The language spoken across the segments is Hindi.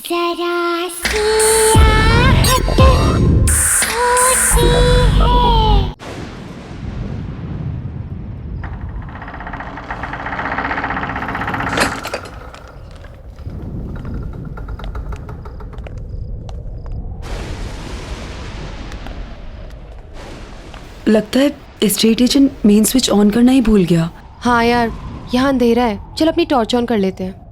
जरा सियाहत होती है। लगता है estate agent main switch on करना ही भूल गया। हाँ यार, यहाँ अंधेरा है, चल अपनी टॉर्च ऑन कर लेते हैं।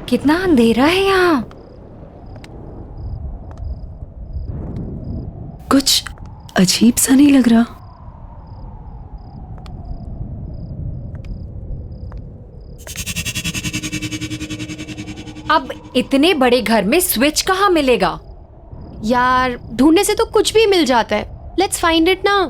कितना अंधेरा है यहाँ। कुछ अजीब सा नहीं लग रहा। अब इतने बड़े घर में स्विच कहाँ मिलेगा? यार ढूंढने से तो कुछ भी मिल जाता है। लेट्स फाइंड इट ना।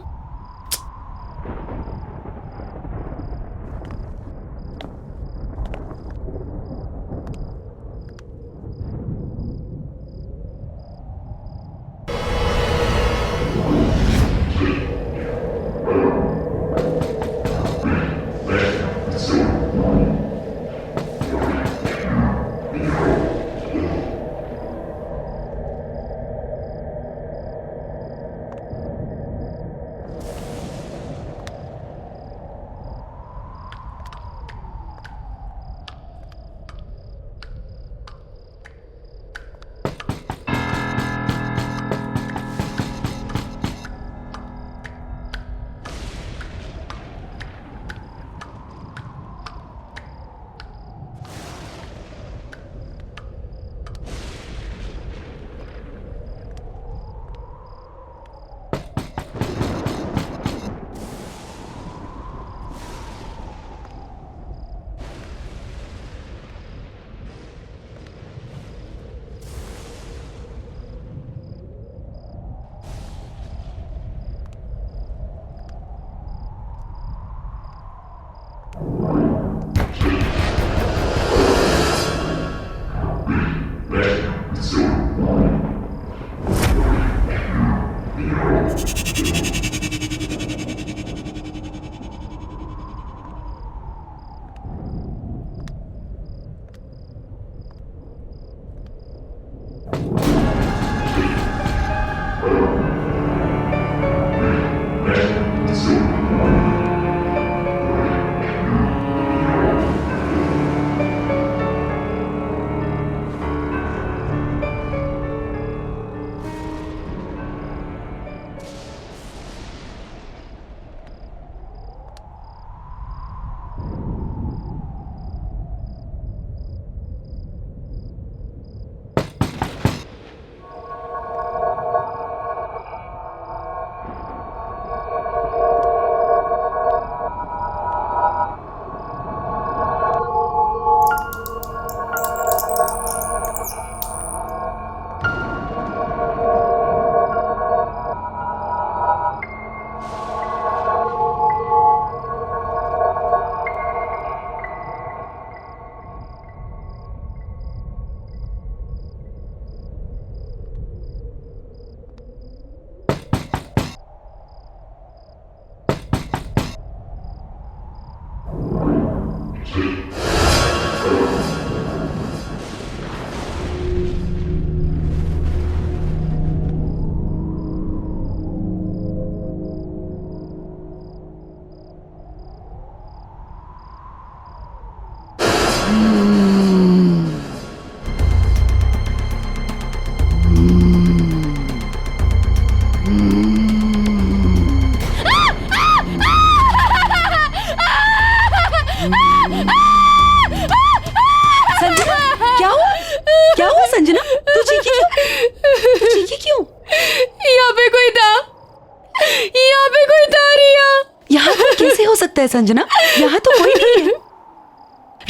संजना, यहाँ तो कोई नहीं है।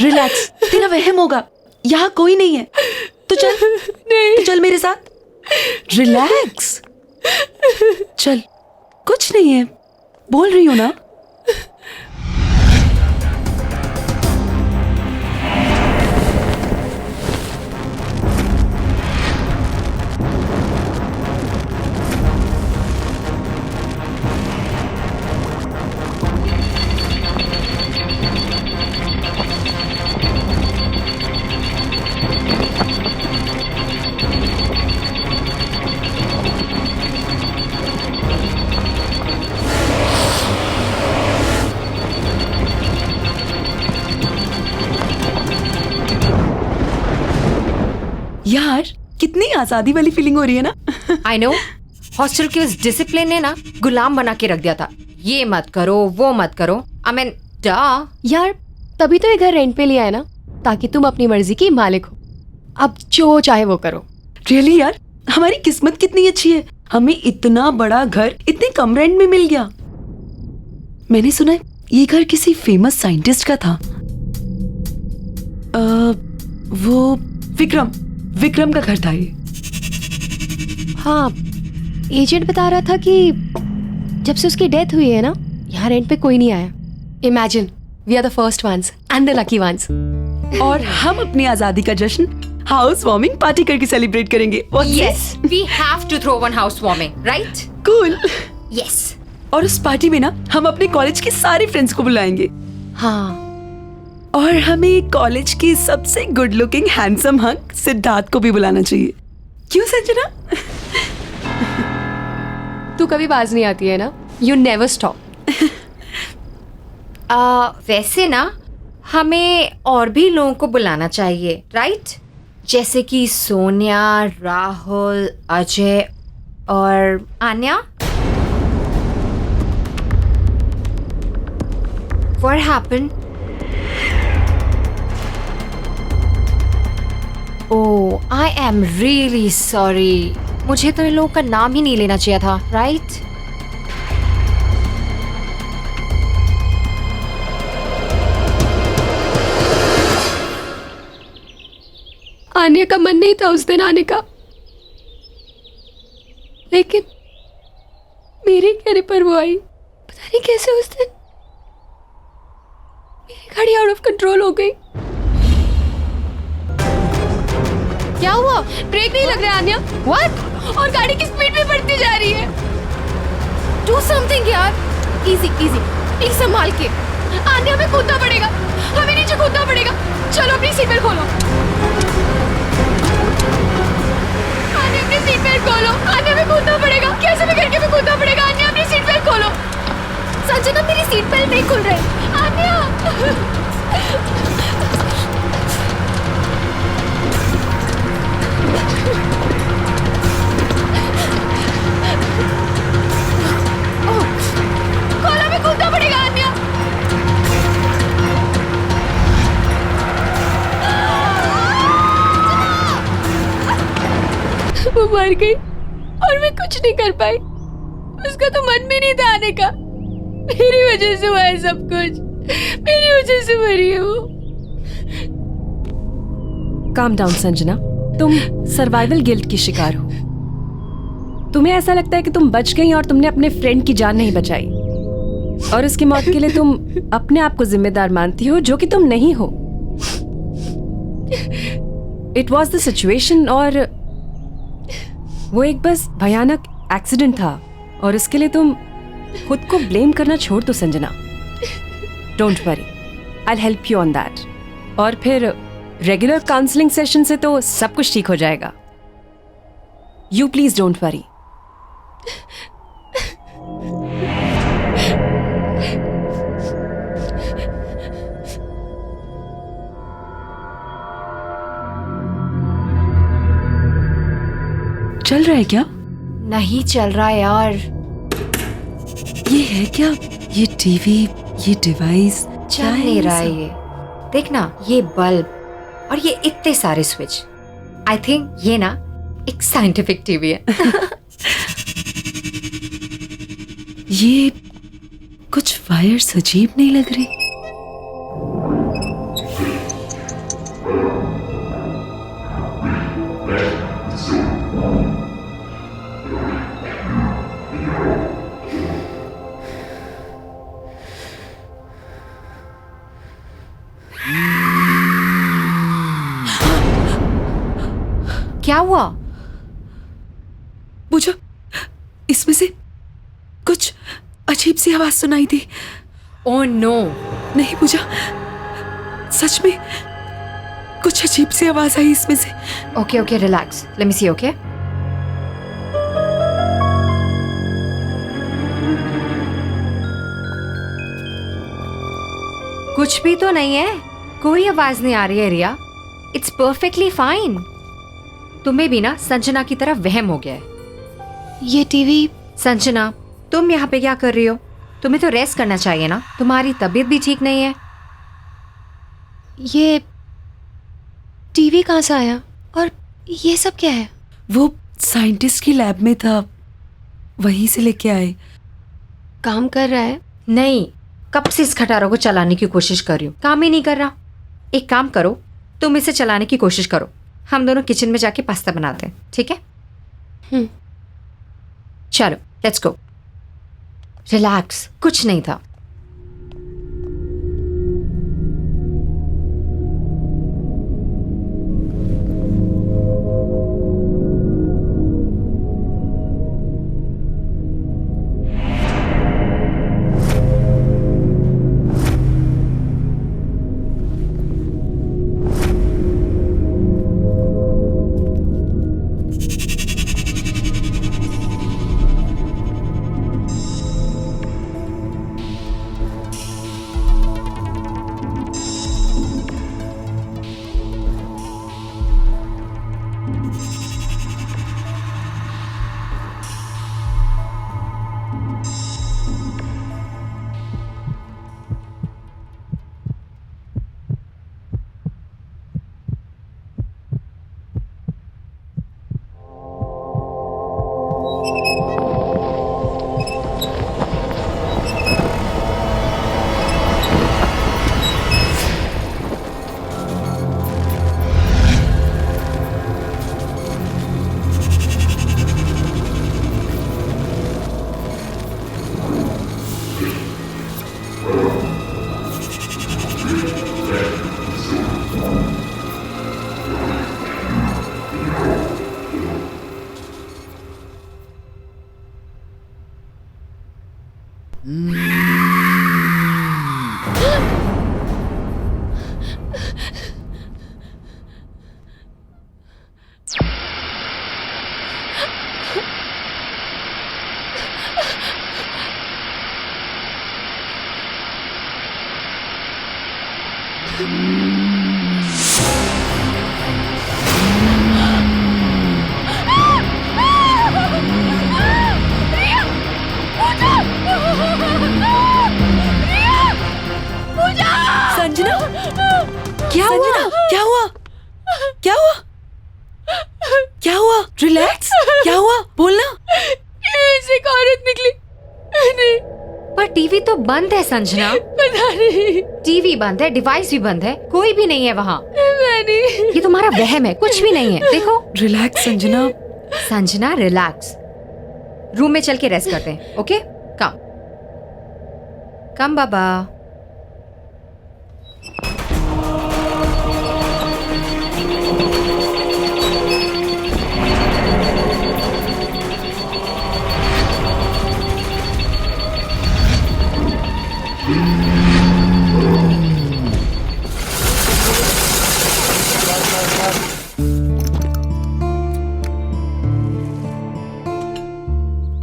रिलैक्स, तेरा वहम होगा, यहाँ कोई नहीं है। तो चल, नहीं, तो चल मेरे साथ। रिलैक्स, चल, कुछ नहीं है, बोल रही हूँ ना। यार, कितनी आजादी वाली फीलिंग हो रही है ना। आई नो, हॉस्टल के उस डिसिप्लिन ने ना गुलाम बना के रख दिया था। ये मत करो, वो मत करो। आई मीन डा। यार तभी तो ये घर रेंट पे लिया है ना, ताकि तुम अपनी मर्जी की मालिक हो। अब जो चाहे वो करो। रियली यार, हमारी किस्मत कितनी अच्छी है, हमें इतना बड़ा घर इतने कम रेंट में मिल गया। मैंने सुना है ये घर किसी फेमस साइंटिस्ट का था। वो विक्रम का घर था ये। हाँ, एजेंट बता रहा था कि जब से उसकी डेथ हुई है ना, यहाँ रेंट पे कोई नहीं आया। Imagine, we are the first ones and the lucky ones. और हम अपनी आजादी का जश्न हाउस वार्मिंग पार्टी करके सेलिब्रेट करेंगे। Yes, we have to throw one house warming, right? Cool. Yes. और उस पार्टी में ना हम अपने कॉलेज के सारे फ्रेंड्स को बुलाएंगे। हाँ, और हमें कॉलेज की सबसे good looking handsome hunk Siddharth को भी बुलाना चाहिए। क्यों संजना? तू कभी बाज नहीं आती है ना, यू नेवर स्टॉप। वैसे ना हमें और भी लोगों को बुलाना चाहिए, राइट? जैसे कि सोनिया, राहुल, अजय और Anya. What happened? Oh, I am really sorry. मुझे तो इन लोगों का नाम ही नहीं लेना चाहिए था, राइट? आने का मन नहीं था उस दिन आने का, लेकिन मेरे कहने पर वो आई। पता नहीं कैसे उस दिन मेरी गाड़ी आउट ऑफ कंट्रोल हो गई। क्या हुआ? ब्रेक नहीं लग रहा है आन्या? What? और गाड़ी की स्पीड भी बढ़ती जा रही है। Do something यार। Easy, easy, प्लीज संभाल के। आन्या, हमें कूदना पड़ेगा, हमें नीचे कूदना पड़ेगा। चलो अपनी सीट बेल्ट खोलो। आन्या, अपनी सीट बेल्ट खोलो। आन्या, हमें कूदना पड़ेगा, कैसे भी करके हमें कूदना पड़ेगा। आन्या, अपनी सीट बेल्ट खोलो। संजना, मेरी सीट बेल्ट नहीं खुल रही। आन्या। खोलो, हमें कूदना पड़ेगा आन्या। वो मर गई और मैं कुछ नहीं कर पाई। उसका तो मन भी नहीं था आने का। मेरी वजह से हुआ है सब कुछ, मेरी वजह से मरी है वो। काम डाउन संजना, तुम सर्वाइवल गिल्ट की शिकार हो। तुम्हें ऐसा लगता है कि तुम बच गई और तुमने अपने फ्रेंड की जान नहीं बचाई, और उसकी मौत के लिए तुम अपने आप को जिम्मेदार मानती हो, जो कि तुम नहीं हो। इट वॉज द सिचुएशन, और वो एक बस भयानक एक्सीडेंट था, और इसके लिए तुम खुद को ब्लेम करना छोड़ दो Sanjana. Don't worry, I will help you on that. और फिर रेगुलर काउंसलिंग सेशन से तो सब कुछ ठीक हो जाएगा। You please don't worry. चल रहा है क्या? नहीं चल रहा यार। ये है क्या? ये टीवी, ये डिवाइस चल नहीं रहा है ये। देखना, ये बल्ब और ये इतने सारे स्विच। आई थिंक ये ना एक साइंटिफिक टीवी है। ये कुछ वायर्स अजीब नहीं लग रही। क्या हुआ? पूजा, इसमें से कुछ अजीब सी आवाज सुनाई दी। Oh no. नहीं पूजा, सच में कुछ अजीब सी आवाज आई इसमें से। Okay okay, relax, let me see. Okay, कुछ भी तो नहीं है, कोई आवाज नहीं आ रही है रिया। It's perfectly fine. तुम्हें भी ना संजना की तरह वहम हो गया है। ये टीवी। संजना, तुम यहाँ पे क्या कर रही हो? तुम्हें तो रेस्ट करना चाहिए ना, तुम्हारी तबीयत भी ठीक नहीं है। ये टीवी कहाँ से आया और ये सब क्या है? वो साइंटिस्ट की लैब में था, वहीं से लेके आए। काम कर रहा है? नहीं, कब से इस खटारों को चलाने की कोशिश कर रही हूँ, काम ही नहीं कर रहा। एक काम करो, तुम इसे चलाने की कोशिश करो, हम दोनों किचन में जाके पास्ता बनाते हैं, ठीक है? चलो लेट्स गो। रिलैक्स, कुछ नहीं था। संजना, क्या हुआ? संजना, क्या हुआ? क्या हुआ? क्या हुआ? रिलैक्स, क्या हुआ? बोलना। ऐसे एक औरत निकली। नहीं, पर टीवी तो बंद है संजना। पता नहीं। टीवी बंद है, डिवाइस भी बंद है, कोई भी नहीं है वहाँ। नहीं। ये तुम्हारा वहम है, कुछ भी नहीं है। देखो relax Sanjana. Sanjana, relax. Room में चल के रेस्ट करते हैं, ओके? कम कम बाबा।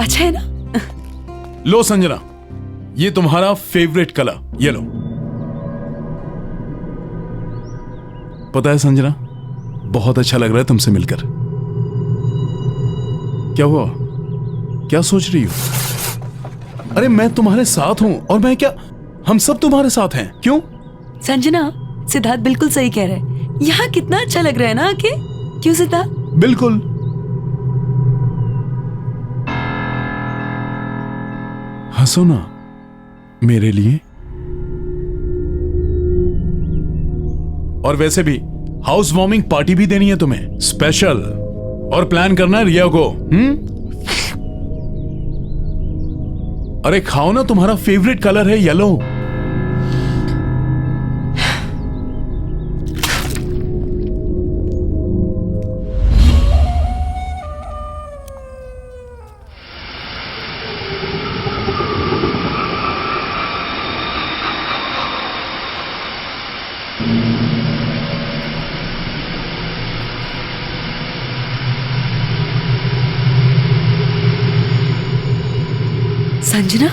अच्छा है ना? लो संजना, ये तुम्हारा फेवरेट कलर, ये लो। पता है संजना, बहुत अच्छा लग रहा है तुमसे मिलकर। क्या हुआ? क्या सोच रही हो? अरे मैं तुम्हारे साथ हूं, और मैं क्या, हम सब तुम्हारे साथ हैं। क्यों? संजना, सिद्धार्थ बिल्कुल सही कह रहा है। यहाँ कितना अच्छा लग रहा है ना आके। क्यों सिद्धार्थ? बिल्कुल। हंसो ना, मेरे लिए? और वैसे भी हाउस वार्मिंग पार्टी भी देनी है तुम्हें, स्पेशल। और प्लान करना है रिया को। अरे खाओ ना, तुम्हारा फेवरेट कलर है येलो। संजना,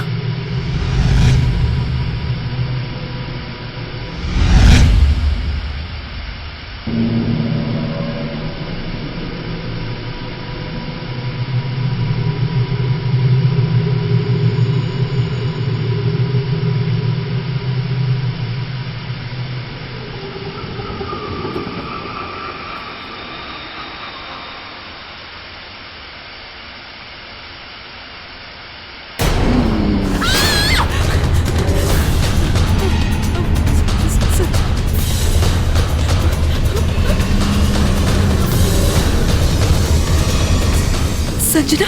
संजना,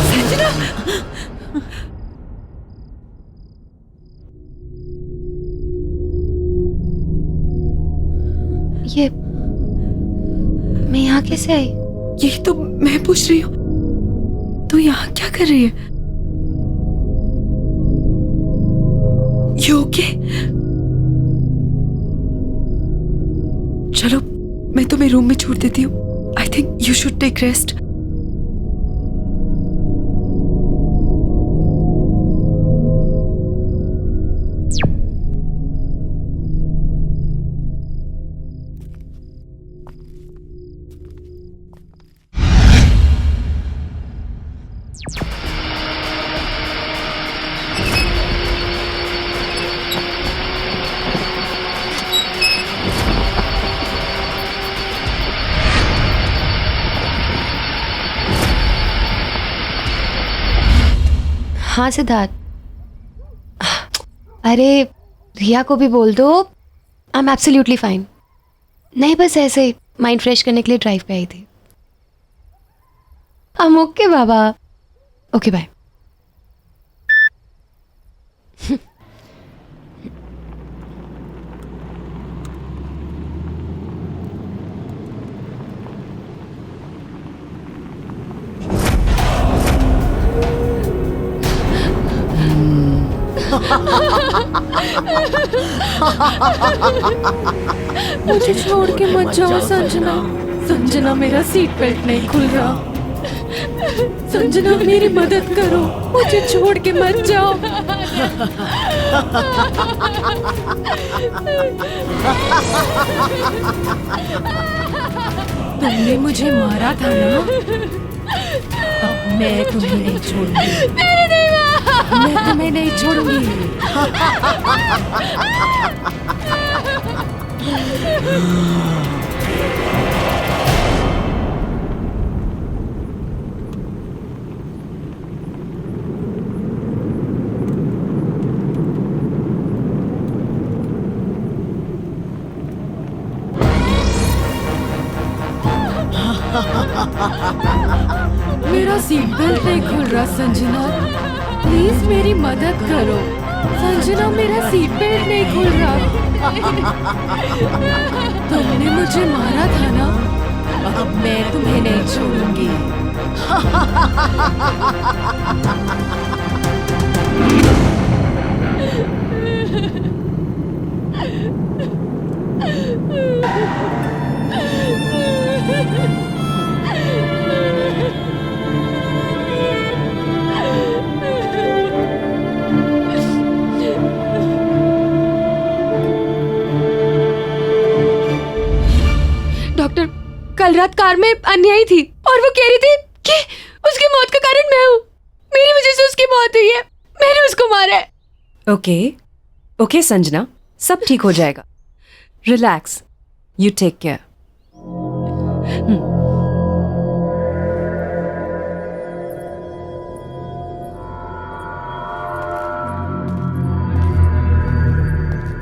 संजना, ये मैं यहाँ कैसे आई? यही तो मैं पूछ रही हूँ, तू यहाँ क्या कर रही है? You okay? चलो मैं तुम्हें रूम में छोड़ देती हूँ। I think you should take rest. हाँ सिद्धार्थ, अरे रिया को भी बोल दो आई एम एब्सोल्युटली फाइन। नहीं, बस ऐसे ही माइंड फ्रेश करने के लिए ड्राइव पे आई थी। आई एम ओके बाबा। Okay bye. मुझे छोड़ के मत जाओ संजना। संजना, मेरा सीट बेल्ट नहीं खुल रहा। संजना, मेरी मदद करो, मुझे छोड़ के मत जाओ। तुमने मुझे मारा था ना, अब मैं तुम्हें नहीं छोड़ूंगी। मैं तुम्हें नहीं छोड़ूंगी। मेरा सीट बेल्ट नहीं खुल रहा संजना, प्लीज मेरी मदद करो। संजना, मेरा सीट बेल्ट नहीं खुल रहा। तुमने मुझे मारा था ना, अब मैं तुम्हें नहीं छोड़ूंगी। डॉक्टर, कल रात कार में अन्य आई थी और वो कह रही थी कि उसकी मौत का कारण मैं हूँ। मेरी वजह से उसकी मौत हुई है, मैंने उसको मारा है। ओके ओके संजना, सब ठीक हो जाएगा। Relax, you take care.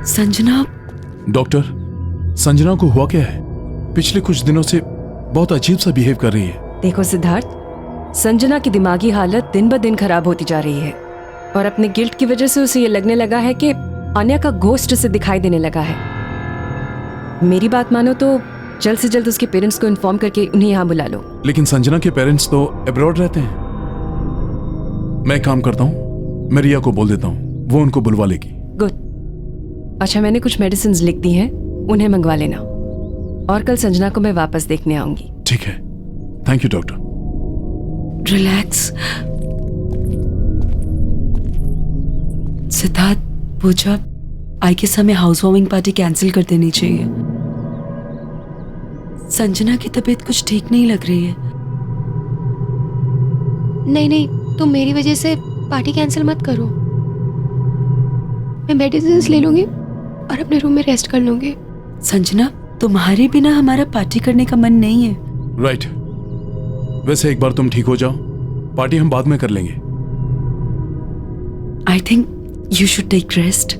Sanjana, doctor, Sanjana को हुआ क्या है? पिछले कुछ दिनों से बहुत अजीब सा बिहेव कर रही है। देखो सिद्धार्थ, संजना की दिमागी हालत दिन ब दिन खराब होती जा रही है और अपने गिल्ट की वजह से उसे ये लगने लगा है कि आन्या का घोस्ट उसे दिखाई देने लगा है। मेरी बात मानो तो जल्द से जल्द उसके पेरेंट्स को इन्फॉर्म करके उन्हें यहाँ बुला लो। लेकिन संजना के पेरेंट्स तो अब्रॉड रहते हैं। मैं एक काम करता हूँ, मैं रिया को बोल देता हूँ, वो उनको बुलवा लेगी। गुड। अच्छा, मैंने कुछ मेडिसिन लिख दी हैं, उन्हें मंगवा लेना और कल संजना को मैं वापस देखने आऊंगी। ठीक है, thank you doctor. Relax. Siddharth, Pooja, I guess हमें हाउस वार्मिंग पार्टी कैंसिल कर देनी चाहिए। संजना की तबीयत कुछ ठीक नहीं लग रही है। नहीं नहीं, तुम मेरी वजह से पार्टी कैंसिल मत करो। मैं मेडिसिन ले लूंगी और अपने रूम में रेस्ट कर लूंगी। संजना, तुम्हारे बिना हमारा पार्टी करने का मन नहीं है। राइट। वैसे एक बार तुम ठीक हो जाओ, पार्टी हम बाद में कर लेंगे। I think you should take rest.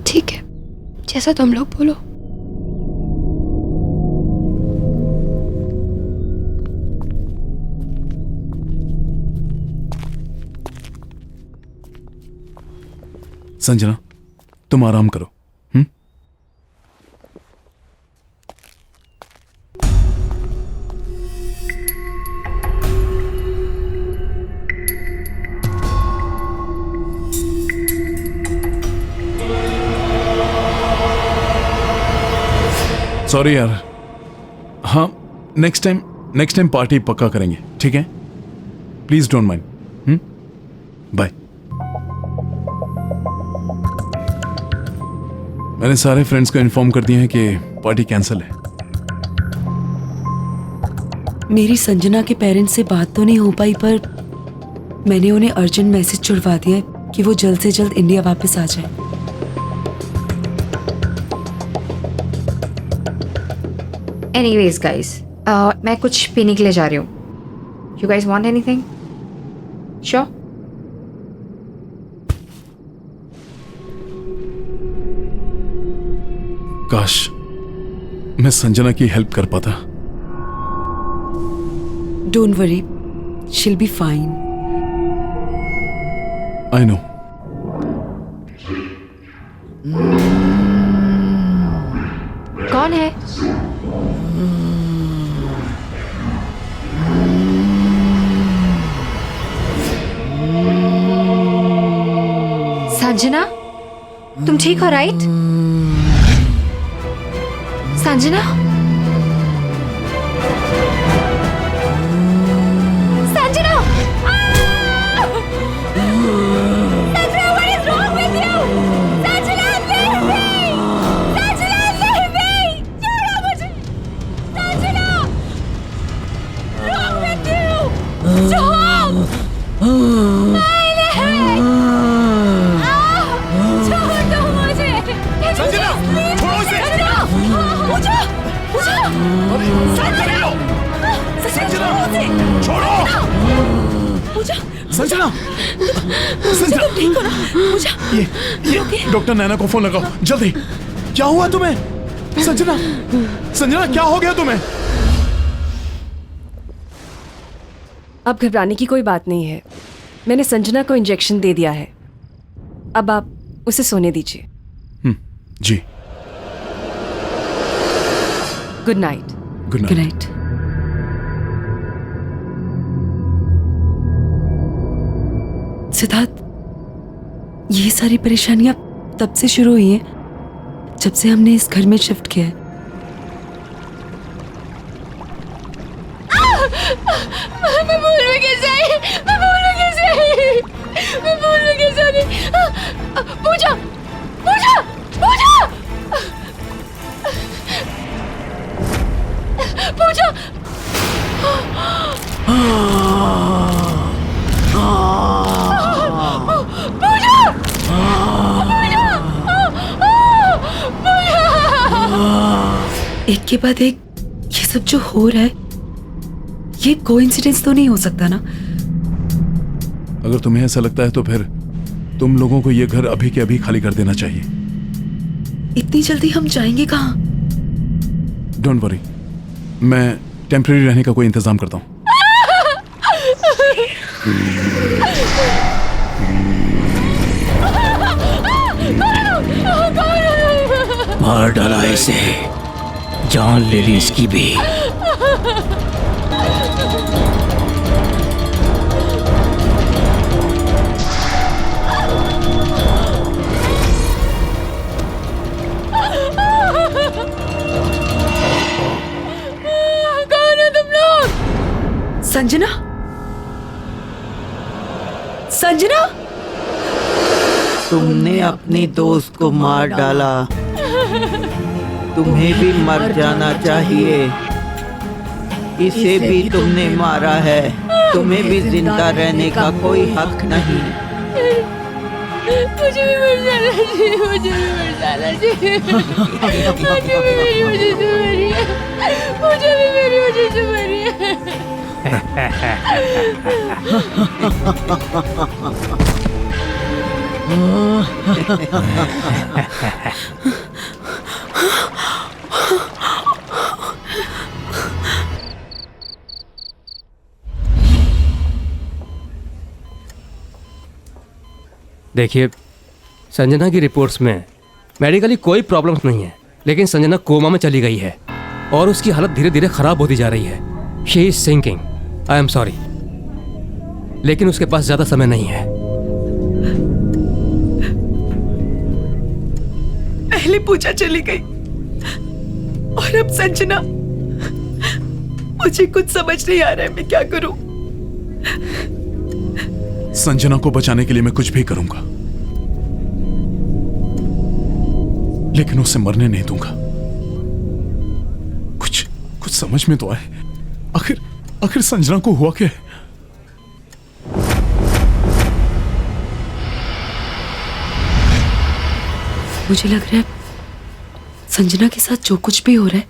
ठीक है, जैसा तुम लोग बोलो। संजना, तुम आराम करो। सॉरी यार। हाँ, नेक्स्ट टाइम पार्टी पक्का करेंगे, ठीक है? Please don't mind. बाय। मैंने सारे फ्रेंड्स को इन्फॉर्म कर दिया है कि पार्टी कैंसिल है। मेरी संजना के पेरेंट्स से बात तो नहीं हो पाई, पर मैंने उन्हें अर्जेंट मैसेज छुड़वा दिया है कि वो जल्द से जल्द इंडिया वापस आ जाए। एनीवेज गाइस, मैं कुछ पीने के लिए जा रही हूँ। You guys want anything? Sure? काश मैं संजना की हेल्प कर पाता। Don't worry, she'll be fine. I know. कौन है? संजना, तुम ठीक हो right? Sanjana? Sanjana! Sanjana, what is wrong with you? Sanjana, leave me! Sanjana, leave me! छोड़ो मुझे! Sanjana! Wrong with you? Stop! छोड़ दो मुझे! संजना, छोड़ो इसे! पूजा! संजना, छोड़ो! संजना, संजना, ठीक हो ना? पूजा, ये डॉक्टर नैना को फोन लगाओ जल्दी। क्या हुआ तुम्हें? संजना, संजना, क्या हो गया तुम्हें? अब घबराने की कोई बात नहीं है। मैंने संजना को इंजेक्शन दे दिया है। अब आप उसे सोने दीजिए। जी। Good night. Good good night. Night. Siddharth, ये सारी परेशानियां तब से शुरू हुई हैं जब से हमने इस घर में शिफ्ट किया है। मैं बोलूं कैसे? पूजा! पूजा! पूजा! पूजा! एक के बाद एक ये सब जो हो रहा है, ये कोइंसिडेंस तो नहीं हो सकता ना? अगर तुम्हें ऐसा लगता है तो फिर तुम लोगों को ये घर अभी के अभी खाली कर देना चाहिए। इतनी जल्दी हम जाएंगे कहाँ? डोंट वरी, मैं टेम्परेरी रहने का कोई इंतजाम करता हूँ। मार डाला इसे, जान ले ली इसकी भी। कौन हो तुम लोग? संजना, संजना, तुमने अपनी दोस्त को मार डाला, तुम्हें भी मर जाना चाहिए। इसे भी तुमने मारा है, तुम्हें भी जिंदा रहने का कोई हक नहीं। मुझे भी मर जाना चाहिए, मुझे भी मर जाना चाहिए। मुझे भी मेरी वजह से मरी है, मुझे भी मेरी वजह से मरी है। देखिए, संजना की रिपोर्ट्स में मेडिकली कोई प्रॉब्लम्स नहीं है, लेकिन संजना कोमा में चली गई है और उसकी हालत धीरे धीरे खराब होती जा रही है। She is sinking. I am sorry, लेकिन उसके पास ज्यादा समय नहीं है। पहले पूजा चली गई और अब संजना। मुझे कुछ समझ नहीं आ रहा है, मैं क्या करूं? संजना को बचाने के लिए मैं कुछ भी करूंगा, लेकिन उसे मरने नहीं दूंगा। कुछ समझ में तो आए, आखिर संजना को हुआ क्या है? मुझे लग रहा है संजना के साथ जो कुछ भी हो रहा है,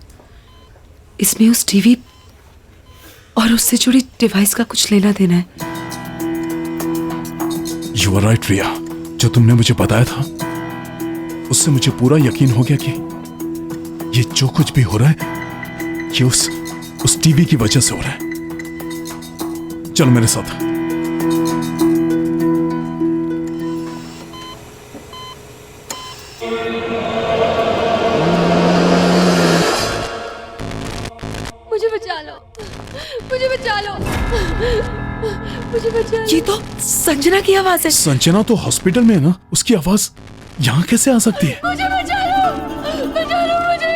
इसमें उस टीवी और उससे जुड़ी डिवाइस का कुछ लेना देना है। यू आर राइट रिया, जो तुमने मुझे बताया था उससे मुझे पूरा यकीन हो गया कि ये जो कुछ भी हो रहा है ये उस टीवी की वजह से हो रहा है। चलो मेरे साथ। मुझे बचा लो, मुझे बचा लो, मुझे बचा लो। ये तो संजना की आवाज है। संजना तो हॉस्पिटल में है ना, उसकी आवाज यहाँ कैसे आ सकती है? मुझे बचा लो, बचा लो मुझे,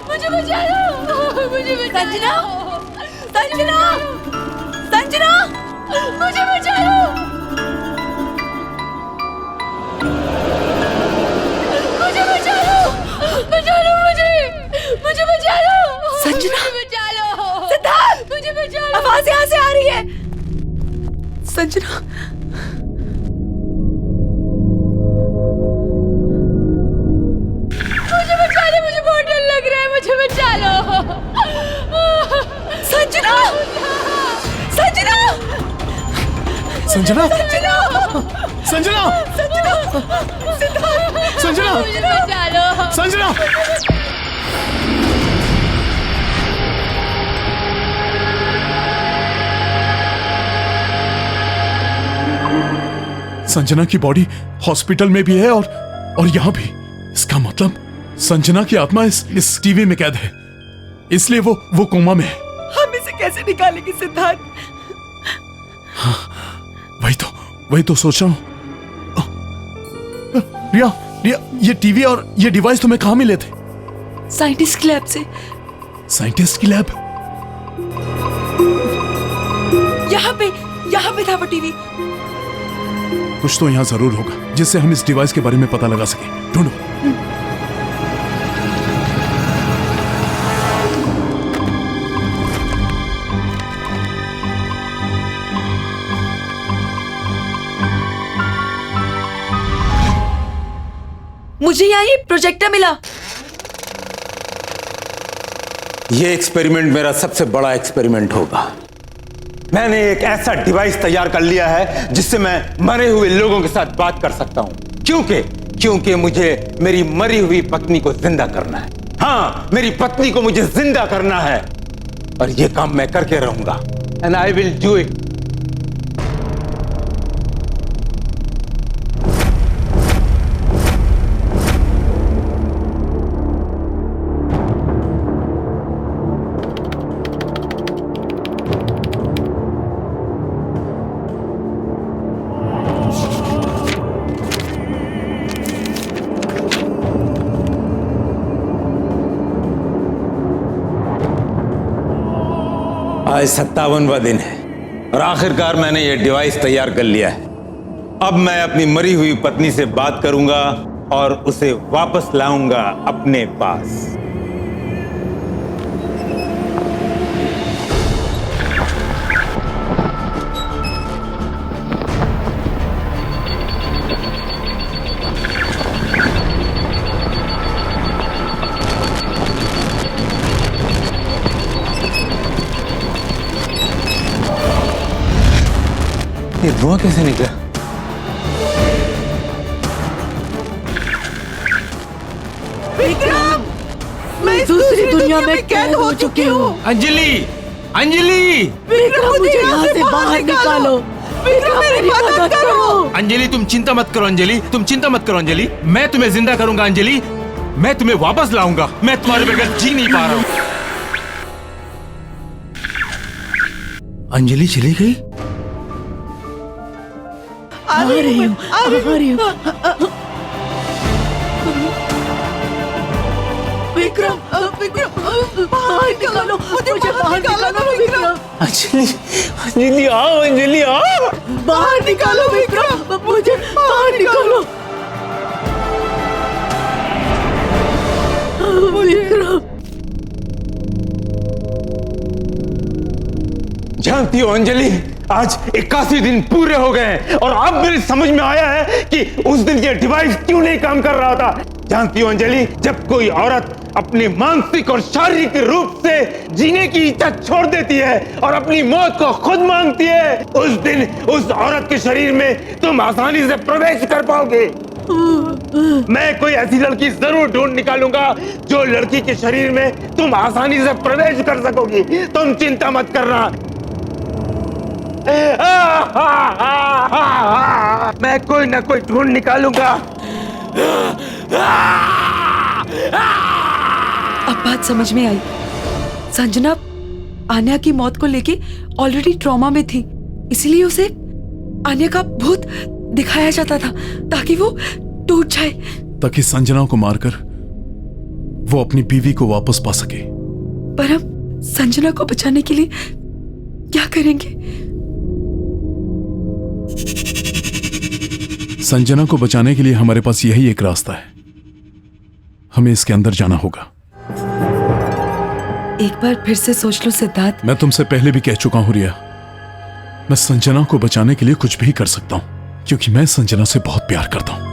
मुझे बचा लो, मुझे बचा लो। संजना, संजना, मुझे बचा लो, मुझे बचा लो, बचा लो मुझे बचा लो। संजना, मुझे बचा लो, सिद्धार्थ, मुझे बचा लो। आवाज यहाँ से आ रही है। संजना, मुझे बचा लो, मुझे बहुत डर लग रहा है, मुझे बचा लो। संजना, संजना, संजना, संजना, संजना, सिद्धार्थ, संजना, मुझे बचा लो। संजना। संजना की बॉडी हॉस्पिटल में भी है और यहाँ भी। इसका मतलब संजना की आत्मा इस टीवी में कैद है, इसलिए वो कोमा में है। हम इसे कैसे निकालेंगे सिद्धार्थ? हाँ, वही तो सोच रहा हूँ। रिया, ये टीवी और ये डिवाइस तुम्हें कहाँ मिले थे? साइंटिस्ट की लैब से। साइंटिस्ट की लैब? यहाँ पे था वो टीवी। कुछ तो यहाँ जरूर होगा जिससे हम इस डिवाइस के बारे में पता लगा सके। ढूंढो। मुझे यहाँ ये प्रोजेक्टर मिला। ये एक्सपेरिमेंट मेरा सबसे बड़ा एक्सपेरिमेंट होगा। मैंने एक ऐसा डिवाइस तैयार कर लिया है जिससे मैं मरे हुए लोगों के साथ बात कर सकता हूं, क्योंकि क्योंकि मुझे मेरी मरी हुई पत्नी को जिंदा करना है। हाँ, मेरी पत्नी को मुझे जिंदा करना है और ये काम मैं करके रहूंगा। And I will do it. आज 57वां दिन है और आखिरकार मैंने ये डिवाइस तैयार कर लिया है। अब मैं अपनी मरी हुई पत्नी से बात करूंगा और उसे वापस लाऊंगा अपने पास। ये धुआं कैसे निकला? विक्रम, मैं दूसरी दुनिया में कैद हो चुकी हूँ। अंजलि, अंजलि, विक्रम, मुझे यहाँ से बाहर निकालो। विक्रम, मेरी मदद करो। अंजलि, तुम चिंता मत करो। अंजलि, तुम चिंता मत करो। अंजलि, मैं तुम्हें जिंदा करूंगा। अंजलि, मैं तुम्हें वापस लाऊंगा। मैं तुम्हारे बगैर जी नहीं पा रहा हूँ। अंजलि चली गई? आ रही हूँ, आ रही हूँ। विक्रम, विक्रम, बाहर निकालो, मुझे बाहर निकालो विक्रम। अंजलि, अंजलि आओ, अंजलि आओ। बाहर निकालो विक्रम, मुझे बाहर निकालो। विक्रम, जानती हो अंजलि, आज 81 दिन पूरे हो गए हैं और अब मेरी समझ में आया है कि उस दिन ये डिवाइस क्यों नहीं काम कर रहा था। जानती हो अंजलि, जब कोई औरत अपने मानसिक और शारीरिक रूप से जीने की इच्छा छोड़ देती है और अपनी मौत को खुद मांगती है, उस दिन उस औरत के शरीर में तुम आसानी से प्रवेश कर पाओगे। मैं कोई ऐसी लड़की जरूर ढूंढ निकालूंगा जो लड़की के शरीर में तुम आसानी से प्रवेश कर सकोगी। तुम चिंता मत करना। मैं कोई ना कोई ढूंढ निकालूंगा। अब बात समझ में आई। संजना आन्या की मौत को लेके ऑलरेडी ट्रॉमा में थी, इसलिए उसे आन्या का भूत दिखाया जाता था ताकि वो टूट जाए, ताकि संजना को मारकर वो अपनी बीवी को वापस पा सके। पर हम संजना को बचाने के लिए क्या करेंगे? संजना को बचाने के लिए हमारे पास यही एक रास्ता है। हमें इसके अंदर जाना होगा। एक बार फिर से सोच लो सिद्धार्थ। मैं तुमसे पहले भी कह चुका हूं रिया, मैं संजना को बचाने के लिए कुछ भी कर सकता हूं, क्योंकि मैं संजना से बहुत प्यार करता हूं।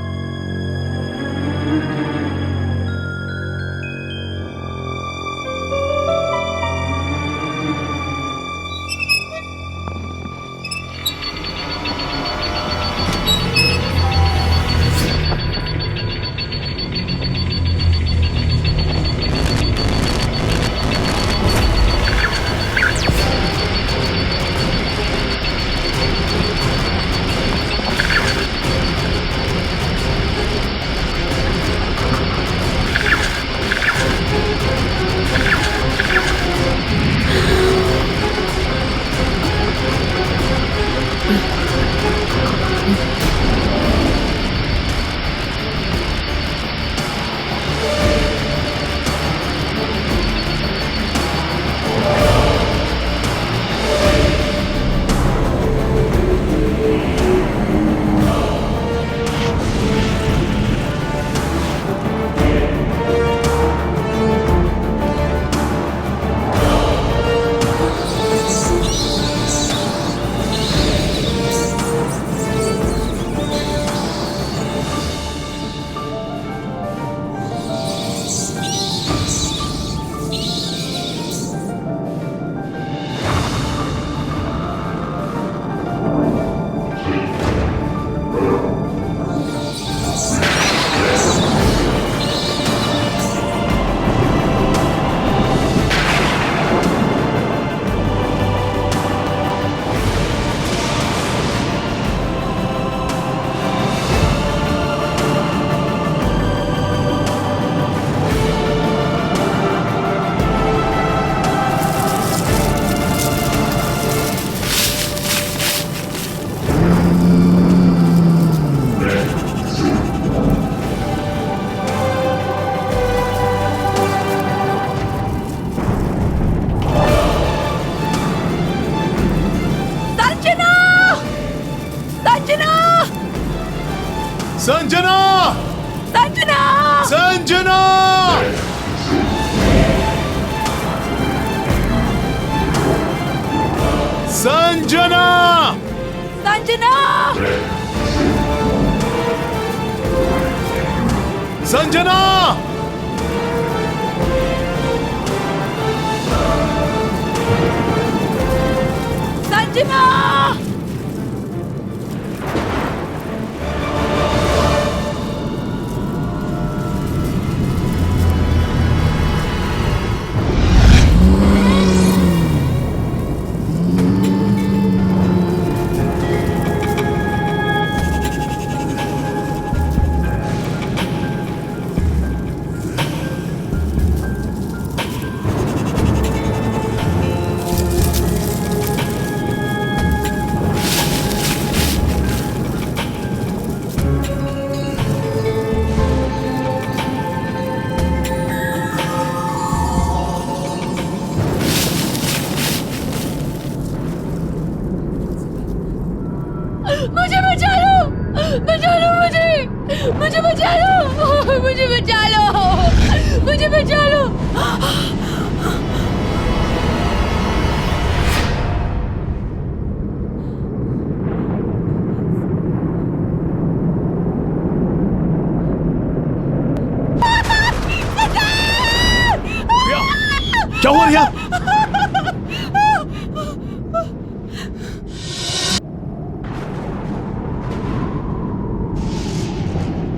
संजना! संजना! संजना! संजना! संजना! संजना! संजना! मुझे बचा लो! बचा लो मुझे! मुझे बचा लो! मुझे बचा लो! मुझे बचा लो! क्या हुआ रिया?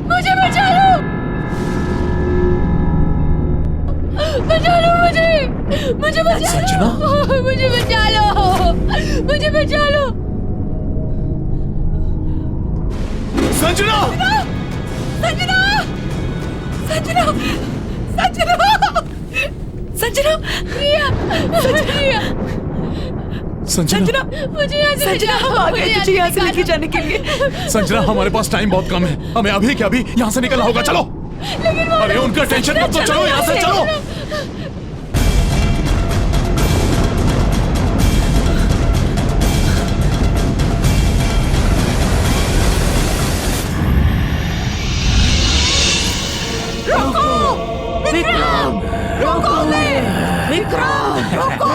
मुझे बचा लो! बचा लो मुझे! मुझे बचा लो! मुझे बचा लो! मुझे बचा लो! संजना! संजना! संजना! संजना! संजना! रिया! रिया! संजना! मुझे यहाँ से संजना, हम आ गए तुझे यहाँ से लेके जाने के लिए। संजना, हमारे पास टाइम बहुत कम है, हमें अभी के अभी यहाँ से निकलना होगा। चलो। अरे उनका टेंशन मत लो, चलो यहाँ से, चलो। विक्रम! रोको! विक्रम! रोको!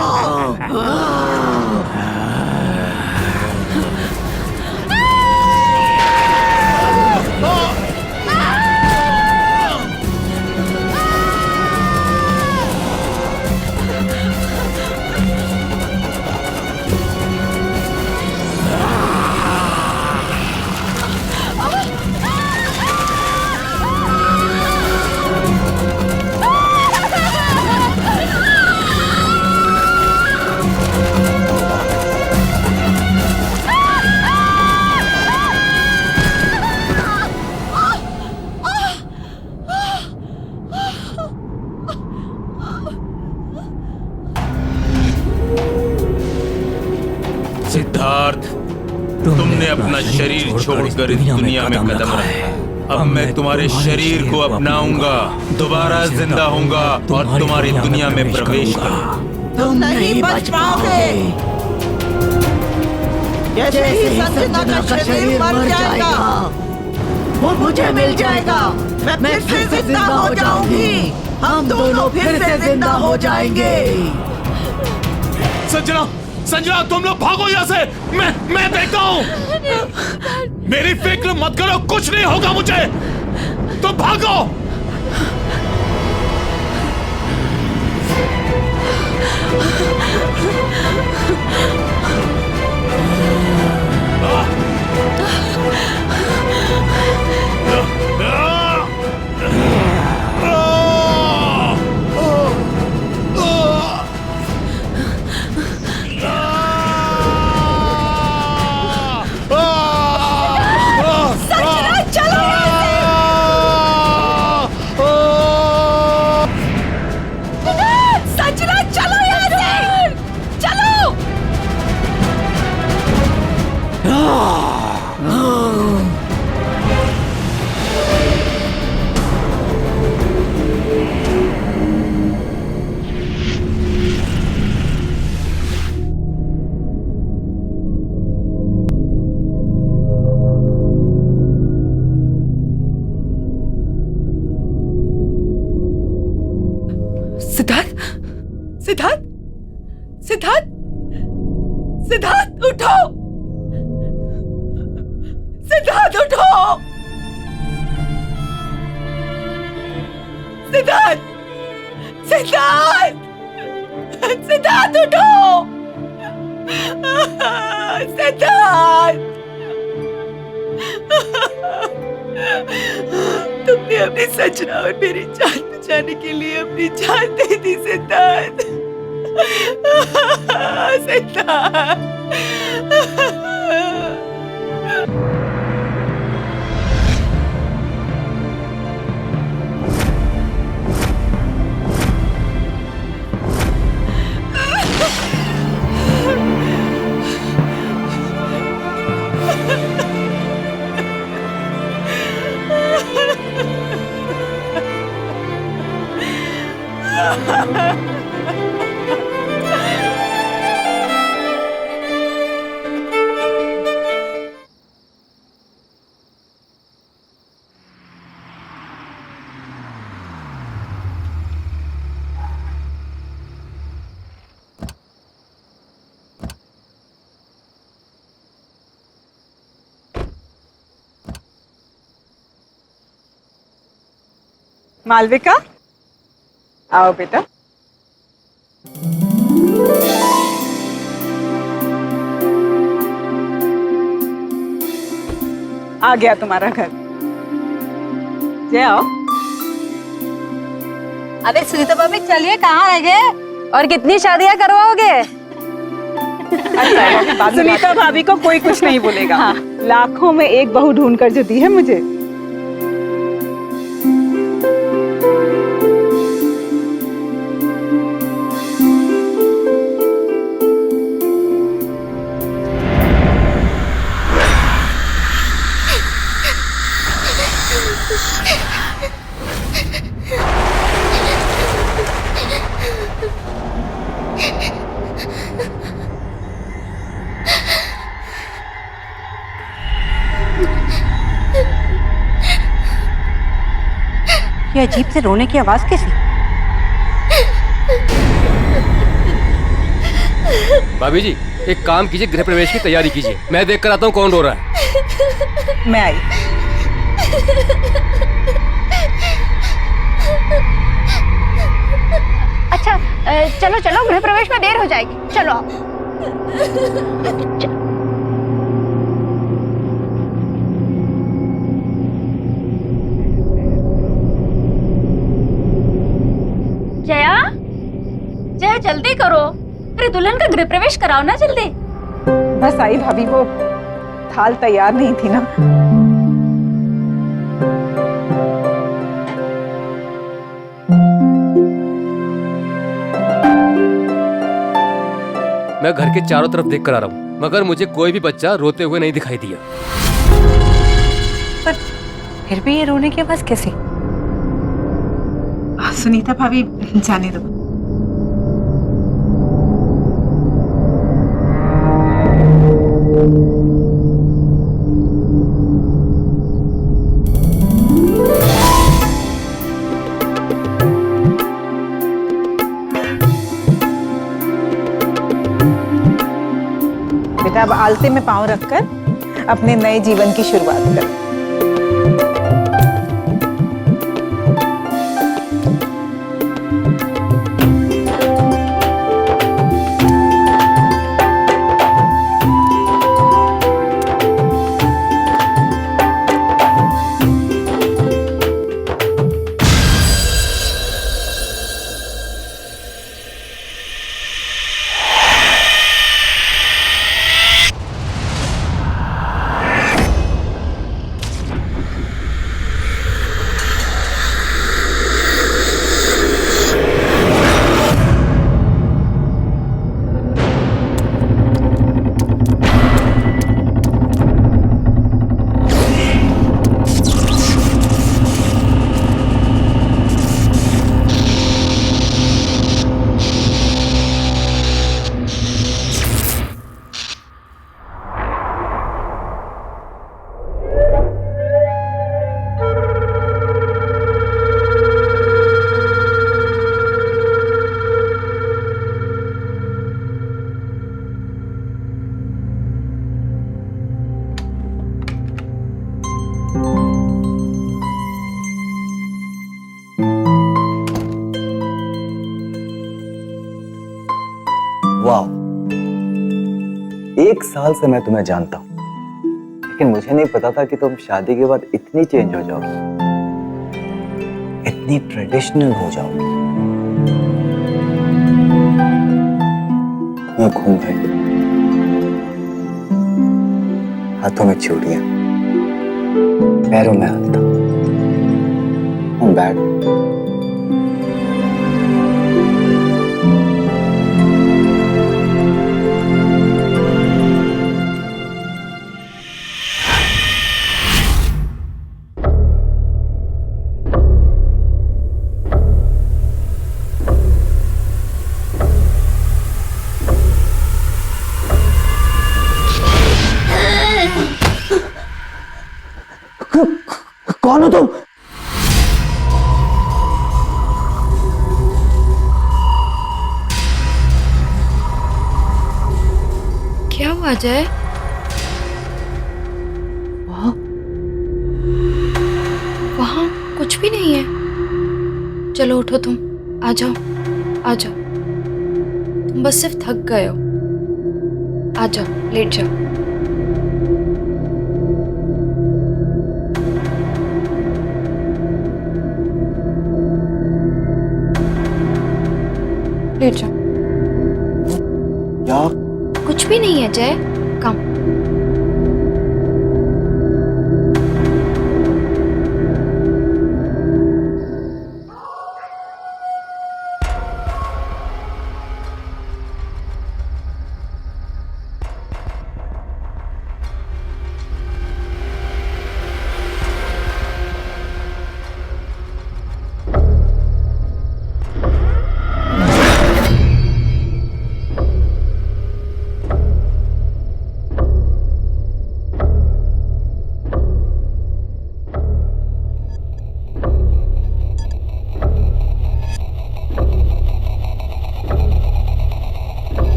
सिद्धार्थ, तुमने अपना शरीर छोड़कर इस दुनिया में कदम रखा। अब मैं तुम्हारे शरीर को अपनाऊंगा, दोबारा जिंदा होऊंगा और तुम्हारी दुनिया में प्रवेश करूंगा। तुम नहीं बच पाओगे। जैसे ही संजना का शरीर मर जाएगा, वो मुझे मिल जाएगा। मैं फिर से जिंदा हो जाऊंगी। हम दोनों फिर से जिंदा हो जाएंगे। संजना! संजना, तुम लोग भागो यहाँ से। मैं देखता हूँ। मेरी फिक्र मत करो, कुछ नहीं होगा मुझे। तुम भागो। चलो! सिद्धार्थ, सिद्धार्थ, सिद्धार्थ उठो, सिद्धार्थ उठो, सिद्धार्थ, सिद्धार्थ, सिद्धार्थ उठो, सिद्धार्थ, तुमने अपनी सजना और मेरी जान बचाने के लिए अपनी जान दे दी सिद्धार्थ, सिद्धार्थ। मालविका, आओ बेटा। आ गया तुम्हारा घर। जय आओ। अरे सुनीता भाभी चलिए, कहाँ रह गए और कितनी शादियां करवाओगे? सुनीता भाभी को कोई कुछ नहीं बोलेगा। हाँ। लाखों में एक बहू ढूंढ कर जो दी है मुझे। ये अजीब से रोने की आवाज कैसी? भाभी जी, एक काम कीजिए, गृह प्रवेश की तैयारी कीजिए। मैं देख कर आता हूँ कौन रो रहा है। मैं आई। अच्छा चलो चलो, गृह प्रवेश में देर हो जाएगी, चलो आओ। जया, जया जल्दी करो, अरे दुल्हन का गृह प्रवेश कराओ ना जल्दी। बस आई भाभी, वो थाल तैयार नहीं थी ना। मैं घर के चारों तरफ देख कर आ रहा हूँ, मगर मुझे कोई भी बच्चा रोते हुए नहीं दिखाई दिया। पर फिर भी ये रोने की आवाज कैसी? सुनीता भाभी जाने दो। बेटा अब आलते में पांव रखकर अपने नए जीवन की शुरुआत कर। 1 साल से मैं तुम्हें जानता हूँ, लेकिन मुझे नहीं पता था कि तुम शादी के बाद इतनी चेंज हो जाओगी, इतनी ट्रेडिशनल हो जाओगी। मैं घूम गई, हाथों में चूड़ियां, पैरों में हल्का, बैग। कौन हो तुम? क्या हुआ अजय? वहाँ कुछ भी नहीं है। चलो उठो, तुम आ जाओ, आ जाओ। तुम बस सिर्फ थक गए हो। आ जाओ, लेट जाओ। लेट जाओ। यार कुछ भी नहीं है जय, कम।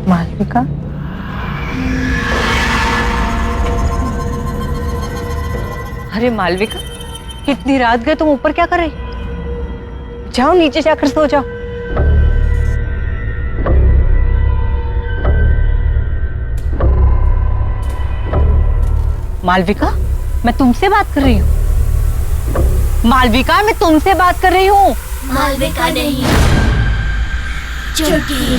मालविका, अरे मालविका, इतनी रात गए तुम ऊपर क्या कर रही? जाओ नीचे जाकर सो जाओ। मालविका, मैं तुमसे बात कर रही हूँ। मालविका, मैं तुमसे बात कर रही हूँ। मालविका नहीं, चुटकी।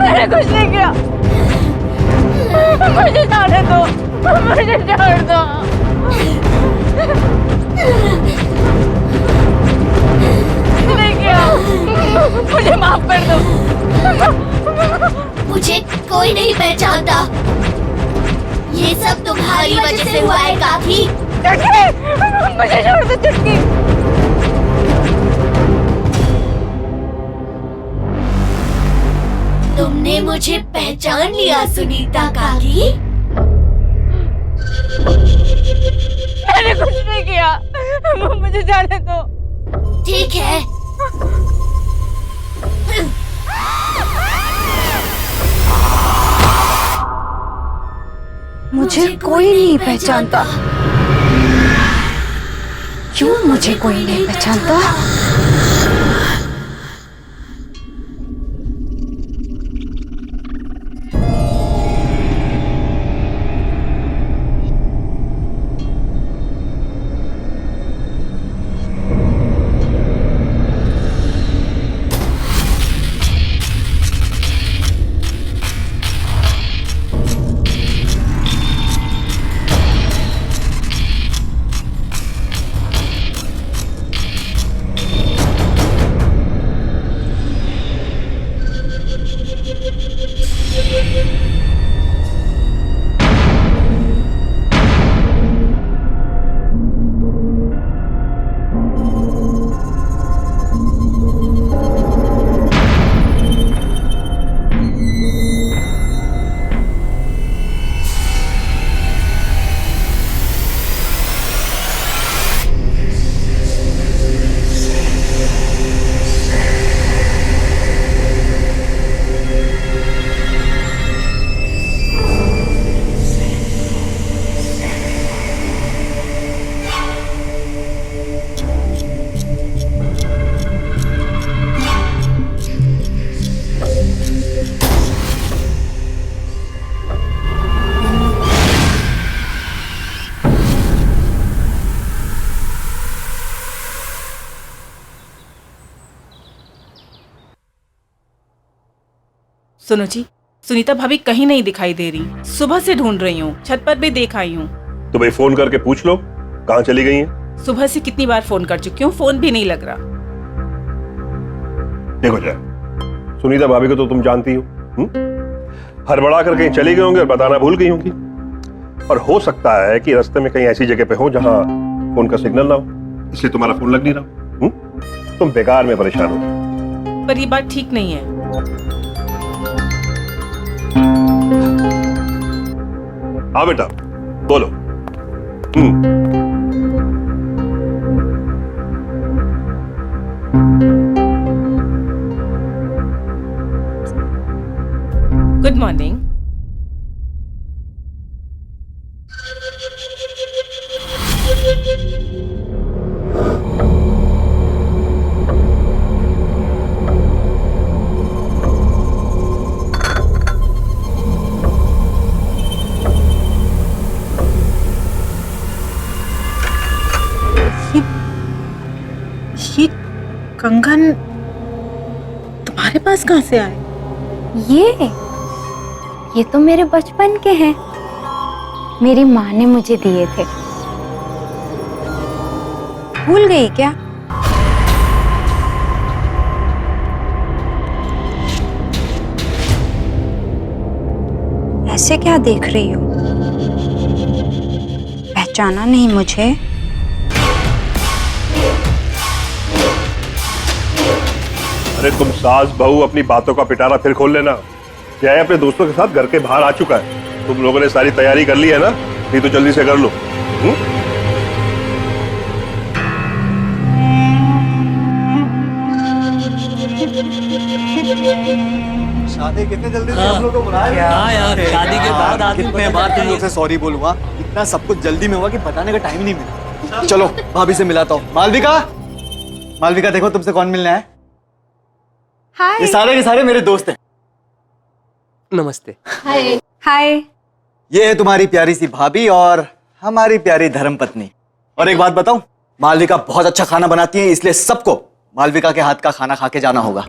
मैंने कुछ नहीं किया। मुझे जाने दो, मुझे छोड़ दो। नहीं किया, मुझे माफ कर दो। मुझे कोई नहीं पहचानता। ये सब तुम्हारी वजह से हुआ है काकी। मुझे छोड़ दो चुटकी। तुमने मुझे पहचान लिया सुनीता काकी। मैंने कुछ नहीं किया, मुझे जाने दो। ठीक है। मुझे कोई नहीं पहचानता। क्यों मुझे कोई नहीं पहचानता? सुनो जी, सुनीता भाभी कहीं नहीं दिखाई दे रही। सुबह से ढूंढ रही हूँ, छत पर भी देख आई हूँ। तो भाई फोन करके पूछ लो कहाँ चली गई हैं? सुबह से कितनी बार फोन कर चुकी हूँ, फोन भी नहीं लग रहा। देखो जय, सुनीता भाभी को तो तुम जानती हो, हड़बड़ा कर कहीं चली गई होंगी और बताना भूल गई होंगी। और हो सकता है कि रास्ते में कहीं ऐसी जगह पे हो जहाँ फोन का सिग्नल ना हो, इसलिए तुम्हारा फोन लग नहीं रहा। तुम बेकार में परेशान हो। पर ये बात ठीक नहीं है। हाँ बेटा बोलो। Good morning. ये कंगन तुम्हारे पास कहाँ से आए? ये तो मेरे बचपन के हैं। मेरी माँ ने मुझे दिए थे। भूल गई क्या? ऐसे क्या देख रही हो? पहचाना नहीं मुझे? अरे तुम सास बहू अपनी बातों का पिटारा फिर खोल लेना। जय अपने दोस्तों के साथ घर के बाहर आ चुका है। तुम लोगों ने सारी तैयारी कर ली है ना? नहीं तो जल्दी से कर लो। शादी कितने जल्दी से हम लोग को बुलाया? हाँ यार, शादी के बाद आदमी कितने बार तुम लोग से सॉरी बोलूंगा, इतना सब कुछ जल्दी में हुआ कि बताने का टाइम नहीं मिला। चलो भाभी से मिलाता हूँ। मालविका, मालविका देखो तुमसे कौन मिलना है। हाय। ये सारे के सारे मेरे दोस्त हैं। नमस्ते। हाय। हाय। ये है तुम्हारी प्यारी सी भाभी और हमारी प्यारी धर्मपत्नी। और एक बात बताऊं, मालविका बहुत अच्छा खाना बनाती है, इसलिए सबको मालविका के हाथ का खाना खा के जाना होगा।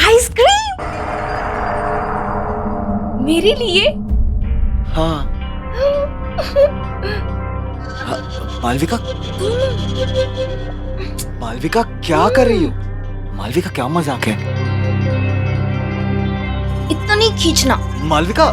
आइसक्रीम मेरे लिए? हाँ। मालविका, मालविका क्या कर रही हो? मालविका क्या मजाक है? इतना नहीं खींचना। मालविका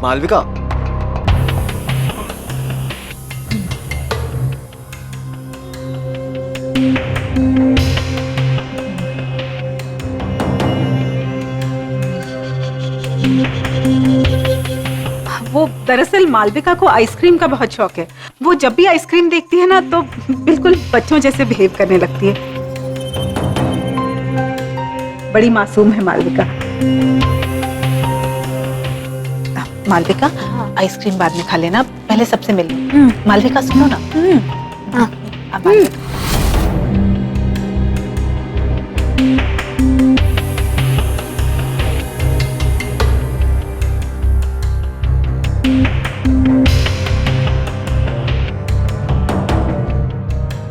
मालविका, वो दरअसल मालविका को आइसक्रीम का बहुत शौक है। वो जब भी आइसक्रीम देखती है ना तो बिल्कुल बच्चों जैसे बिहेव करने लगती है। बड़ी मासूम है मालविका। मालविका, आइसक्रीम बाद में खा लेना, पहले सबसे मिल लो। मालविका सुनो ना। अब मालविका।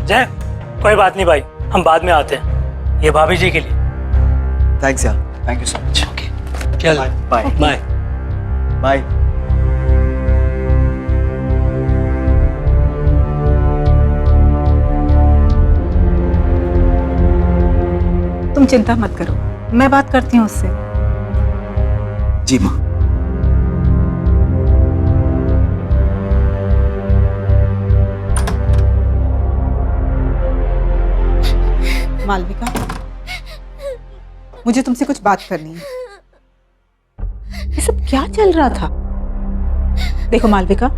जय, कोई बात नहीं भाई, हम बाद में आते हैं, ये भाभी जी के लिए। थैंक्स यार, थैंक यू सो मच। चल बाय बाय बाय। तुम चिंता मत करो, मैं बात करती हूँ उससे। जी माँ। मालविका, मुझे तुमसे कुछ बात करनी है। ये सब क्या चल रहा था? देखो मालविका,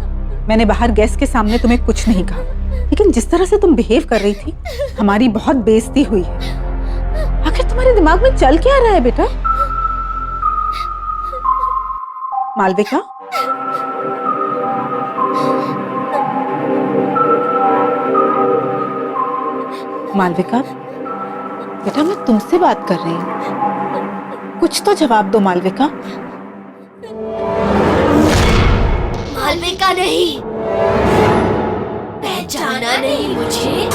मैंने बाहर गेस्ट के सामने तुम्हें कुछ नहीं कहा, लेकिन जिस तरह से तुम बिहेव कर रही थी, हमारी बहुत बेइज्जती हुई है। आखिर तुम्हारे दिमाग में चल क्या रहा है बेटा? मालविका, मालविका बेटा, मैं तुमसे बात कर रही हूँ, कुछ तो जवाब दो मालविका। मालविका नहीं, पहचाना नहीं मुझे?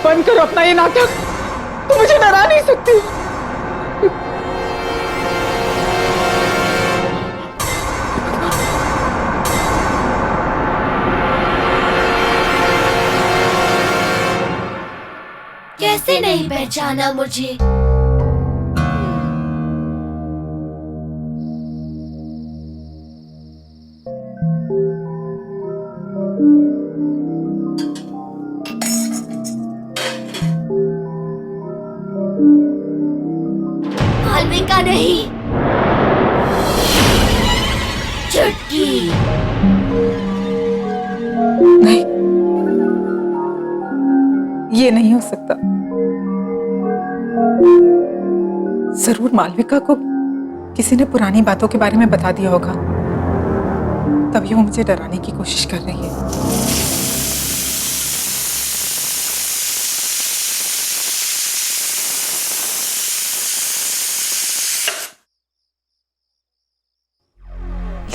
बंद करो अपना ये नाटक, तुम मुझे डरा नहीं सकती। कैसे नहीं पहचाना मुझे? मालविका नहीं, चुटकी। नहीं, ये नहीं हो सकता। जरूर मालविका को किसी ने पुरानी बातों के बारे में बता दिया होगा, तभी वो मुझे डराने की कोशिश कर रही है।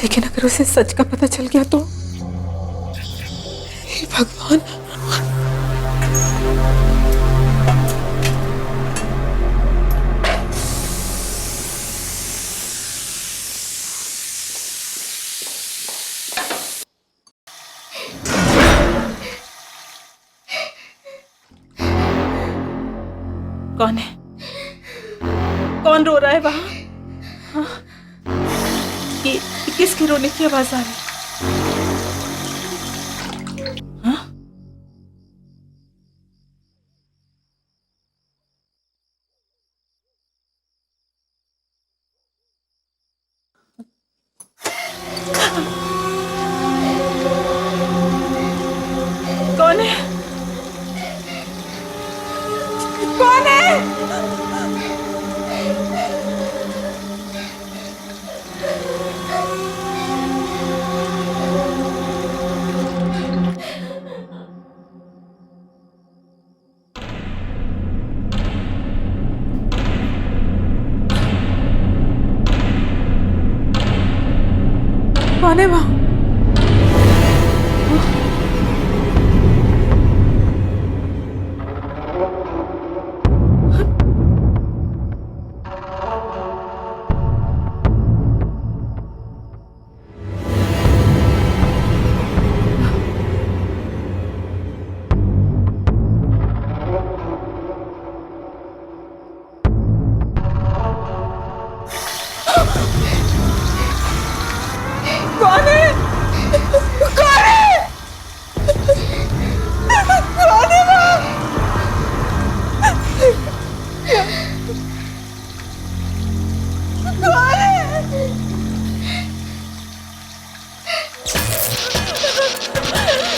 लेकिन अगर उसे सच का पता चल गया तो? हे भगवान। कौन है? कौन रो रहा है वहां? हाँ? ये किसकी रोने की आवाज आ रही है? हाँ? कौन है? कौन है? कौन है वहां?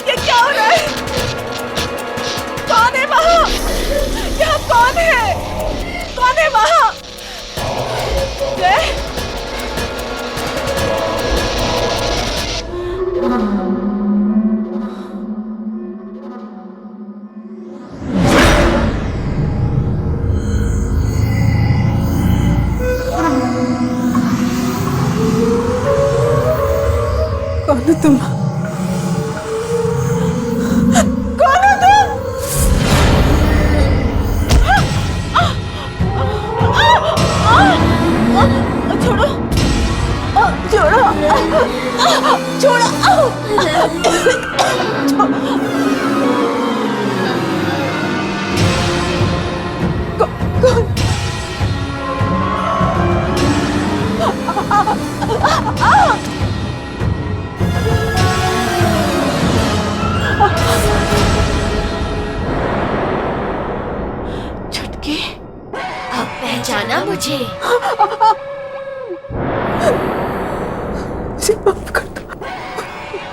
ये क्या हो रहा है? कौन है वहाँ? यहाँ कौन है? कौन है वहाँ? जय? कौन हो तुम? कौन हो तुम? छोड़ो, छोड़ो, छुटकी, अब पहचाना मुझे? मुझे माफ कर दो,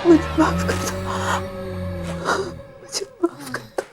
मुझे माफ कर दो, मुझे माफ कर दो।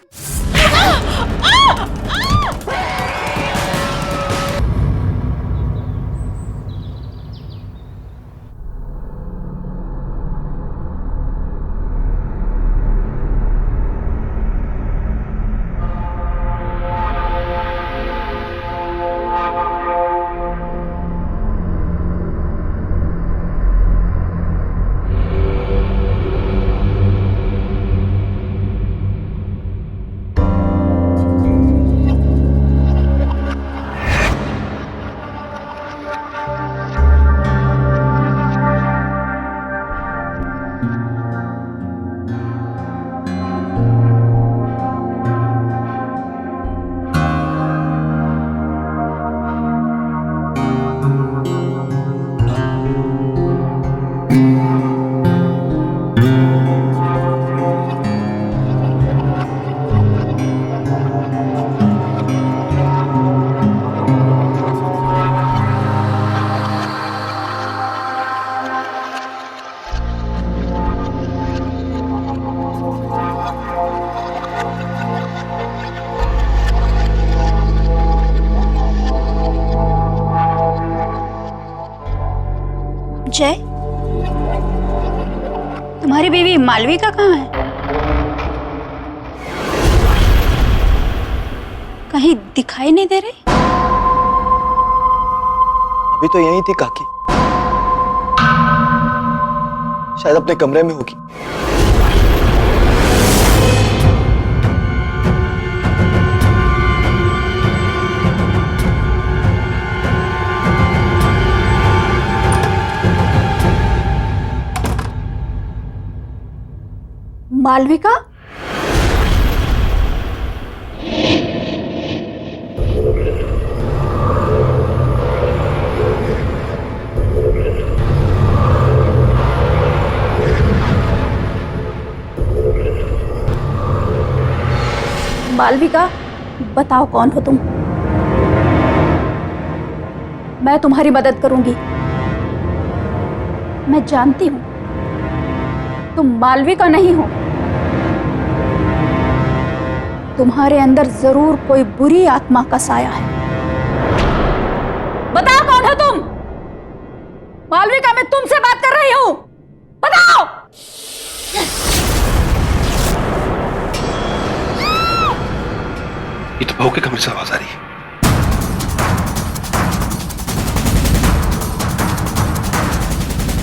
जय, तुम्हारी बीवी मालविका कहाँ है? कहीं दिखाई नहीं दे रही? अभी तो यहीं थी काकी, शायद अपने कमरे में होगी। मालविका? मालविका, बताओ कौन हो तुम? मैं तुम्हारी मदद करूंगी। मैं जानती हूं तुम मालविका नहीं हो। तुम्हारे अंदर जरूर कोई बुरी आत्मा का साया है। बताओ कौन हो तुम? मालविका, मैं तुमसे बात कर रही हूं, बताओ। ये तो बहू के कमरे से आवाज आ रही है।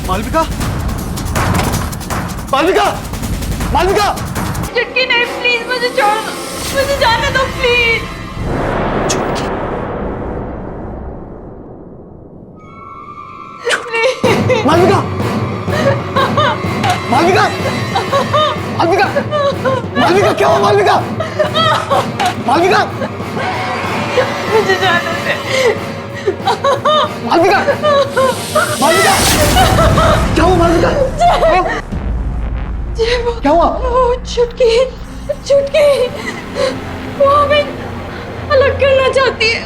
मालविका, मालविका, मालविका! चुटकी नहीं, प्लीज मुझे छोड़ दो, मुझे जाने दो प्लीज। मालविका, मालविका, मालविका, मालविका, क्या हुआ मालविका? मालविका, मुझे जाने दे। मालविका, मालविका, क्या हुआ मालविका? क्या हुआ? चुटकी, चुटकी, वो हमें अलग करना चाहती है।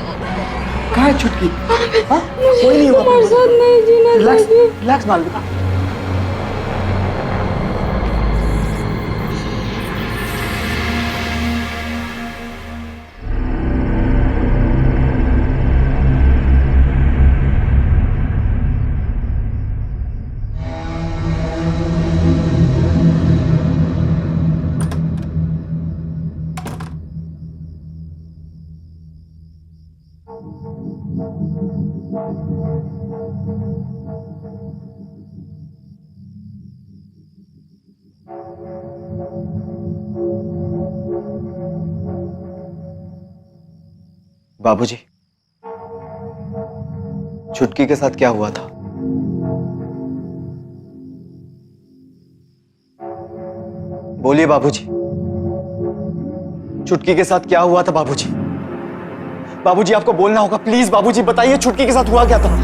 कहाँ है छुटकी? मुझे तुम्हारे साथ नहीं जीना रिलैक्स मालविका। बाबूजी, छुटकी के साथ क्या हुआ था? बोलिए बाबूजी, छुटकी के साथ क्या हुआ था बाबूजी? बाबूजी आपको बोलना होगा, प्लीज बाबूजी बताइए छुटकी के साथ हुआ क्या था?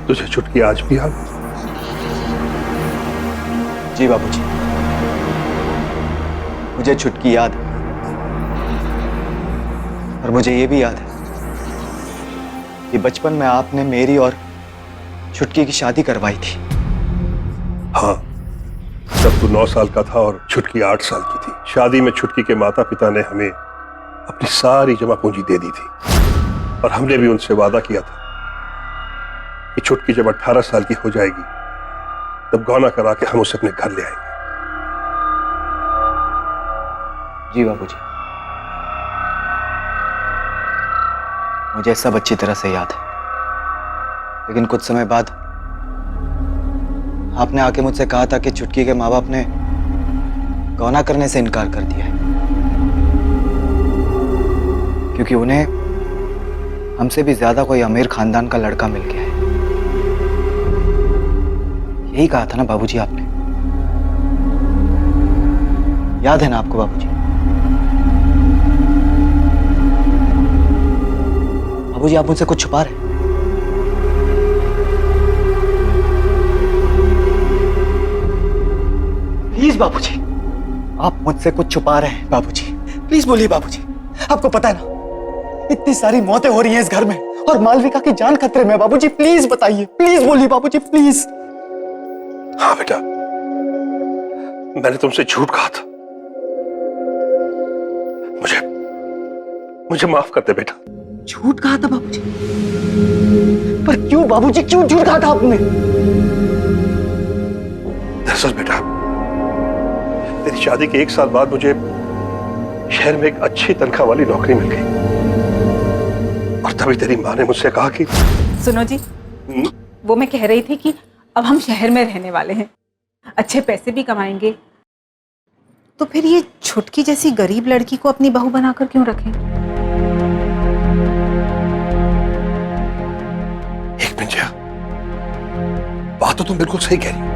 तुझे छुटकी आज भी याद? जी बाबूजी, मुझे छुटकी याद है। और मुझे यह भी याद है कि बचपन में आपने मेरी और छुटकी की शादी करवाई थी। हाँ, तब तू 9 साल का था और छुटकी 8 साल की थी। शादी में छुटकी के माता पिता ने हमें अपनी सारी जमा पूंजी दे दी थी और हमने भी उनसे वादा किया था कि छुटकी जब 18 साल की हो जाएगी तब गौना करा के हम उसे अपने घर ले आएंगे। जी बाबूजी, मुझे सब अच्छी तरह से याद है। लेकिन कुछ समय बाद आपने आके मुझसे कहा था कि छुटकी के माँ बाप ने गौना करने से इनकार कर दिया है क्योंकि उन्हें हमसे भी ज्यादा कोई अमीर खानदान का लड़का मिल गया है। यही कहा था ना बाबूजी आपने? याद है ना आपको बाबूजी? बाबूजी आप मुझसे कुछ छुपा रहे हैं? प्लीज बाबूजी, आप मुझसे कुछ छुपा रहे हैं बाबूजी। प्लीज बोलिए बाबूजी। आपको पता है ना इतनी सारी मौतें हो रही हैं इस घर में और मालविका की जान खतरे में। बाबूजी प्लीज बताइए, प्लीज बोलिए बाबूजी, प्लीज। हाँ बेटा, मैंने तुमसे झूठ कहा था। मुझे माफ कर दे बेटा। झूठ कहा था बाबूजी? पर क्यों बाबूजी, क्यों झूठ कहा था आपने? दरअसल बेटा, तेरी शादी के 1 साल बाद मुझे शहर में एक अच्छी तनख्वाह वाली नौकरी मिल गई और तभी तेरी माँ ने मुझसे कहा कि सुनो जी, वो मैं कह रही थी कि अब हम शहर में रहने वाले हैं, अच्छे पैसे भी कमाएंगे, तो फिर ये छुटकी जैसी गरीब लड़की को अपनी बहू बनाकर क्यों रखें? एक मिनट, बात तो तुम बिल्कुल सही कह रही हो,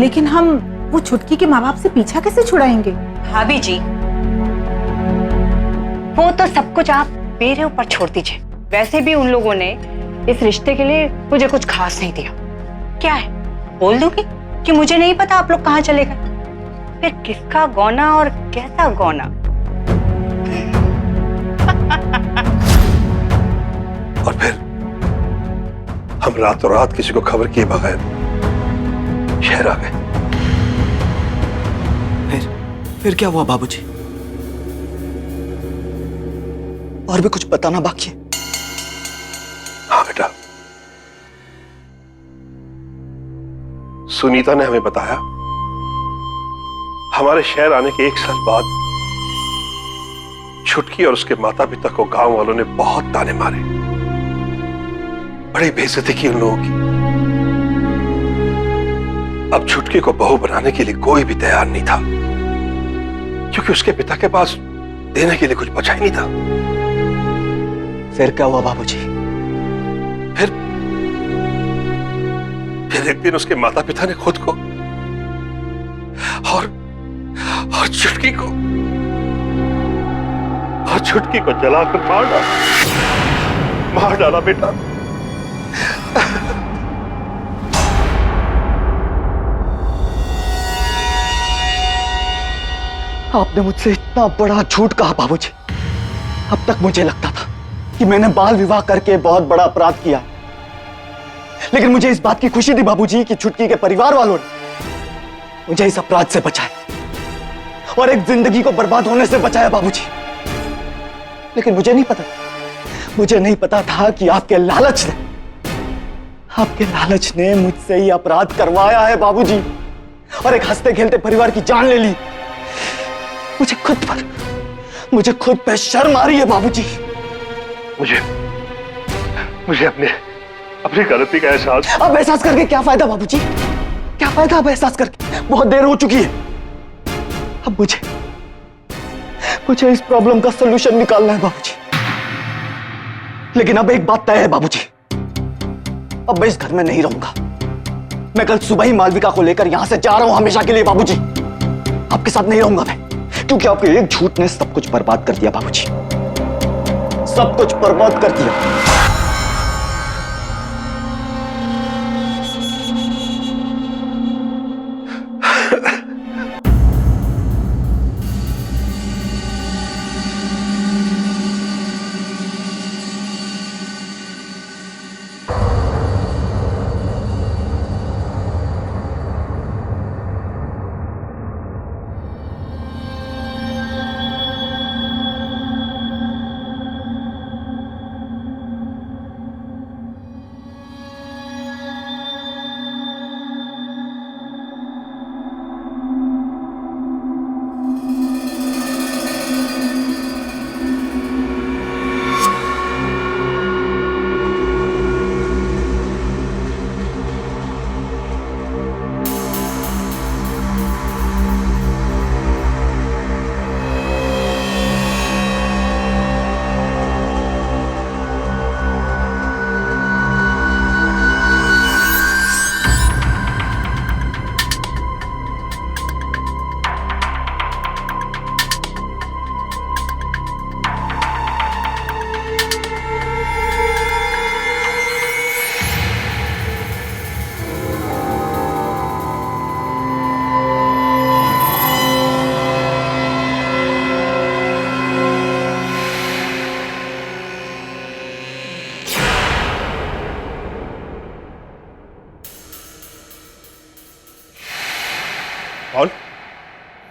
लेकिन हम वो छुटकी के माँ बाप से पीछा कैसे छुड़ाएंगे? भाभी जी, वो तो सब कुछ आप मेरे ऊपर छोड़ दीजिए। वैसे भी उन लोगों ने इस रिश्ते के लिए मुझे कुछ खास नहीं दिया। क्या है, बोल दूंगी कि मुझे नहीं पता आप लोग कहाँ चले गए। फिर किसका गौना और कैसा गौना? और फिर हम रातों रात किसी को खबर किए बगैर शहर आ गए। फिर क्या हुआ बाबूजी? और भी कुछ बताना बाकी है? हाँ बेटा, सुनीता ने हमें बताया हमारे शहर आने के 1 साल बाद छुटकी और उसके माता पिता को गांव वालों ने बहुत ताने मारे, बड़ी बेइज्जती की उन लोगों की। अब छुटकी को बहू बनाने के लिए कोई भी तैयार नहीं था क्योंकि उसके पिता के पास देने के लिए कुछ बचा ही नहीं था। फिर क्या हुआ बाबूजी? फिर एक दिन उसके माता पिता ने खुद को और छुटकी को जलाकर मार डाला बेटा। आपने मुझसे इतना बड़ा झूठ कहा बाबूजी। अब तक मुझे लगता था कि मैंने बाल विवाह करके बहुत बड़ा अपराध किया, लेकिन मुझे इस बात की खुशी थी बाबूजी कि छुटकी के परिवार वालों ने मुझे इस अपराध से बचाया और एक जिंदगी को बर्बाद होने से बचाया बाबूजी। लेकिन मुझे नहीं पता था कि आपके लालच ने मुझसे ये अपराध करवाया है बाबूजी, और एक हंसते खेलते परिवार की जान ले ली। मुझे खुद पे शर्म आ रही है बाबूजी। मुझे अपनी गलती का एहसास। अब एहसास करके क्या फायदा बाबूजी? क्या फायदा अब एहसास करके? बहुत देर हो चुकी है। अब मुझे इस प्रॉब्लम का सलूशन निकालना है बाबूजी। लेकिन अब एक बात तय है बाबूजी, अब मैं इस घर में नहीं रहूंगा। मैं कल सुबह ही मालविका को लेकर यहां से जा रहा हूं हमेशा के लिए बाबूजी। आपके साथ नहीं रहूंगा मैं, क्योंकि आपके एक झूठ ने सब कुछ बर्बाद कर दिया बाबूजी, सब कुछ बर्बाद कर दिया।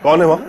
कौन है वहां?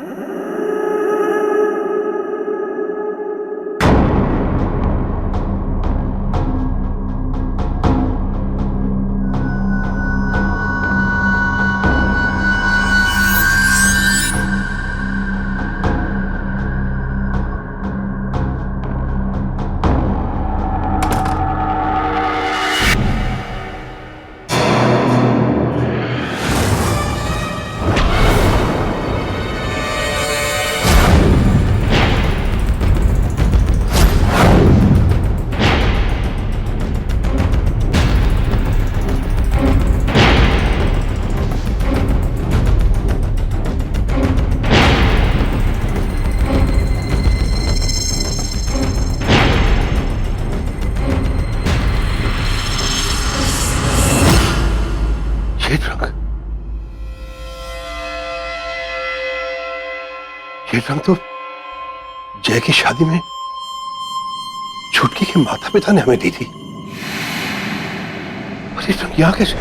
ये रंग तो जय की शादी में छुटकी के माता पिता ने हमें दी थी, और ये रंग यहां कैसे?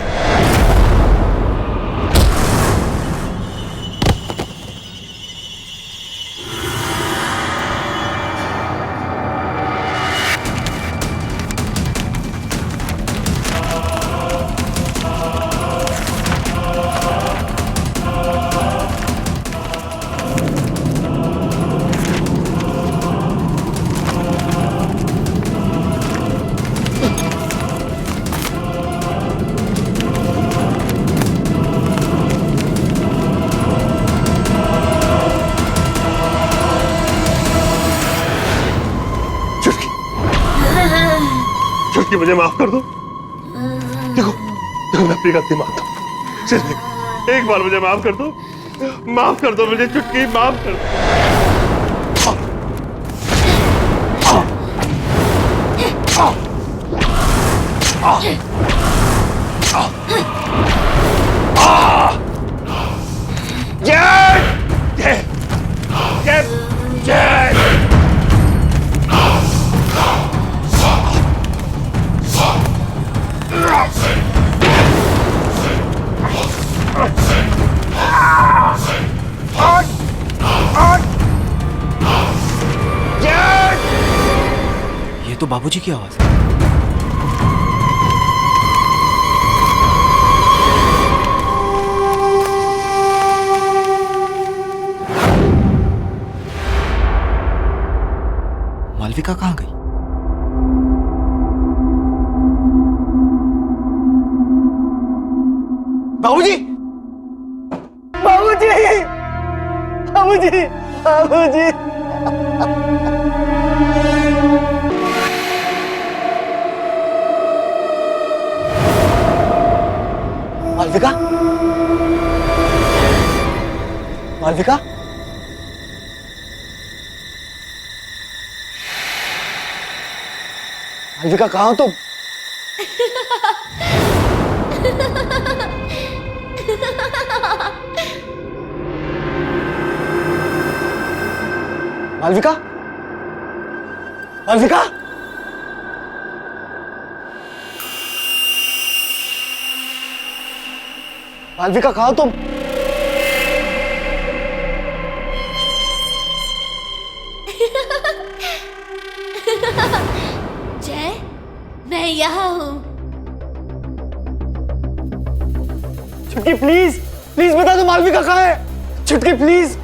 कि मुझे माफ कर दो। देखो मैं अपनी गलती मानता हूँ, सिर्फ एक बार मुझे माफ कर दो, माफ कर दो मुझे चुटकी, माफ कर दो। बाबूजी की आवाज है। मालविका कहाँ गई? बाबूजी! बाबूजी! बाबूजी! बाबूजी! मालविका? मालविका? मालविका कहाँ हो तुम? मालविका? मालविका? मालविका कहाँ हो तुम? जय, मैं यहाँ हूँ। छुटकी प्लीज, प्लीज बता दो मालविका कहाँ है। छुटकी प्लीज,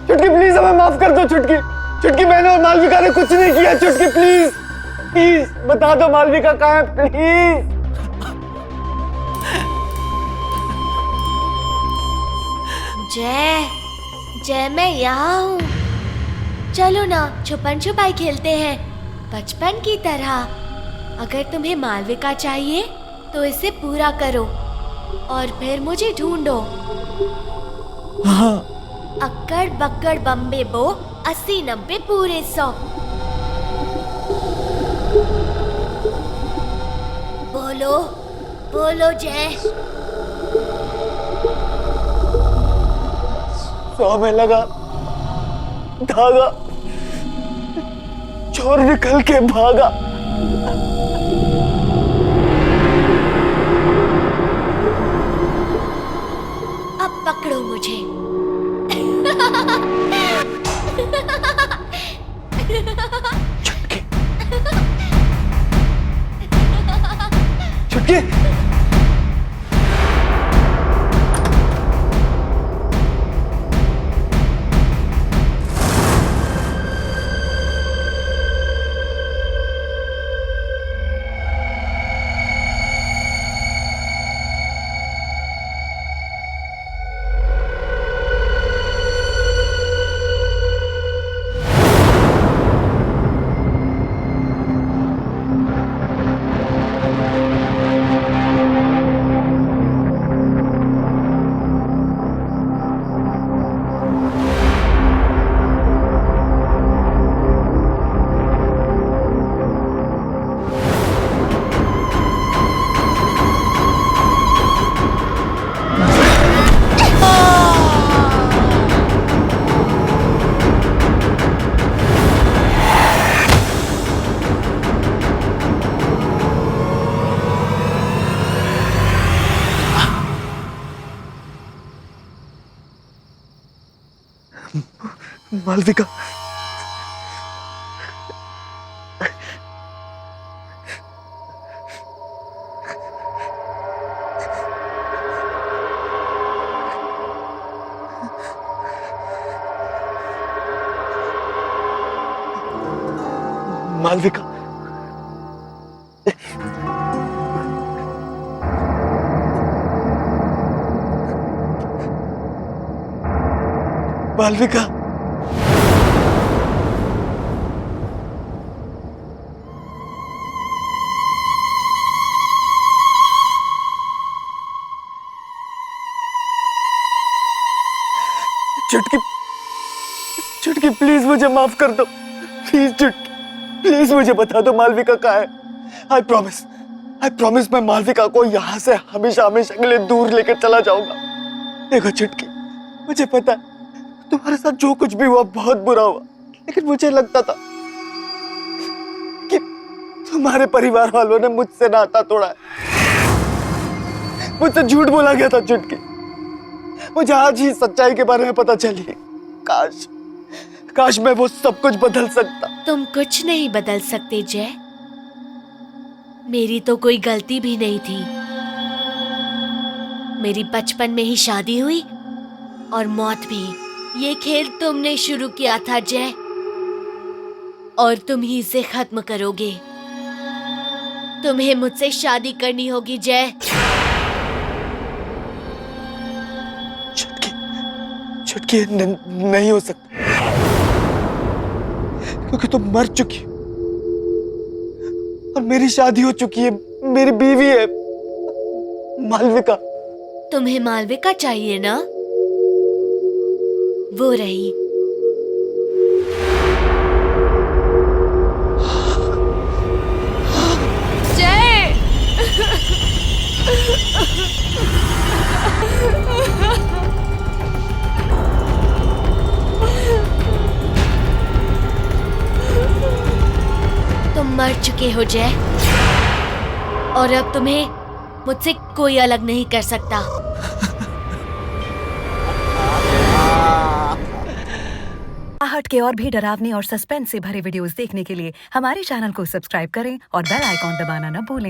छुटकी प्लीज हमें माफ कर दो। छुटकी, छुटकी मैंने और मालविका ने कुछ नहीं किया। छुटकी प्लीज, प्लीज बता दो मालविका कहाँ है प्लीज। जय, जय मैं यहाँ हूँ। चलो ना छुपन छुपाई खेलते हैं बचपन की तरह। अगर तुम्हें मालविका चाहिए तो इसे पूरा करो और फिर मुझे ढूंढो। हाँ। अक्कड़ बक्कड़ बम्बे बो 80-90 पूरे 100। बोलो बोलो जय। 100 में लगा धागा, चोर निकल के भागा। अब पकड़ो मुझे। छुटकी, छुटकी। मालविका, मालविका, मालविका। चुटकी, चुटकी प्लीज मुझे माफ कर दो। प्लीज चुटकी, प्लीज मुझे बता दो मालविका कहाँ है। आई प्रॉमिस मैं मालविका को यहाँ से हमेशा हमेशा के लिए दूर लेकर चला जाऊंगा। देखो चुटकी, मुझे पता है तुम्हारे साथ जो कुछ भी हुआ बहुत बुरा हुआ, लेकिन मुझे लगता था कि तुम्हारे परिवार वालों ने मुझसे नाता तोड़ा है, मुझसे झूठ बोला गया था चुटकी। मुझे आज ही सच्चाई के बारे में पता चली। काश मैं वो सब कुछ बदल सकता। तुम कुछ नहीं बदल सकते जय। मेरी तो कोई गलती भी नहीं थी। मेरी बचपन में ही शादी हुई और मौत भी। ये खेल तुमने शुरू किया था जय, और तुम ही इसे खत्म करोगे। तुम्हें मुझसे शादी करनी होगी जय। छुटकी नहीं हो सकता, क्योंकि तुम मर चुकी हो और मेरी शादी हो चुकी है, मेरी बीवी है मालविका। तुम्हें मालविका चाहिए ना? वो रही। जय तुम मर चुके हो जय, और अब तुम्हें मुझसे कोई अलग नहीं कर सकता। आहट के और भी डरावने और सस्पेंस से भरे वीडियोस देखने के लिए हमारे चैनल को सब्सक्राइब करें और बेल आइकॉन दबाना न भूलें।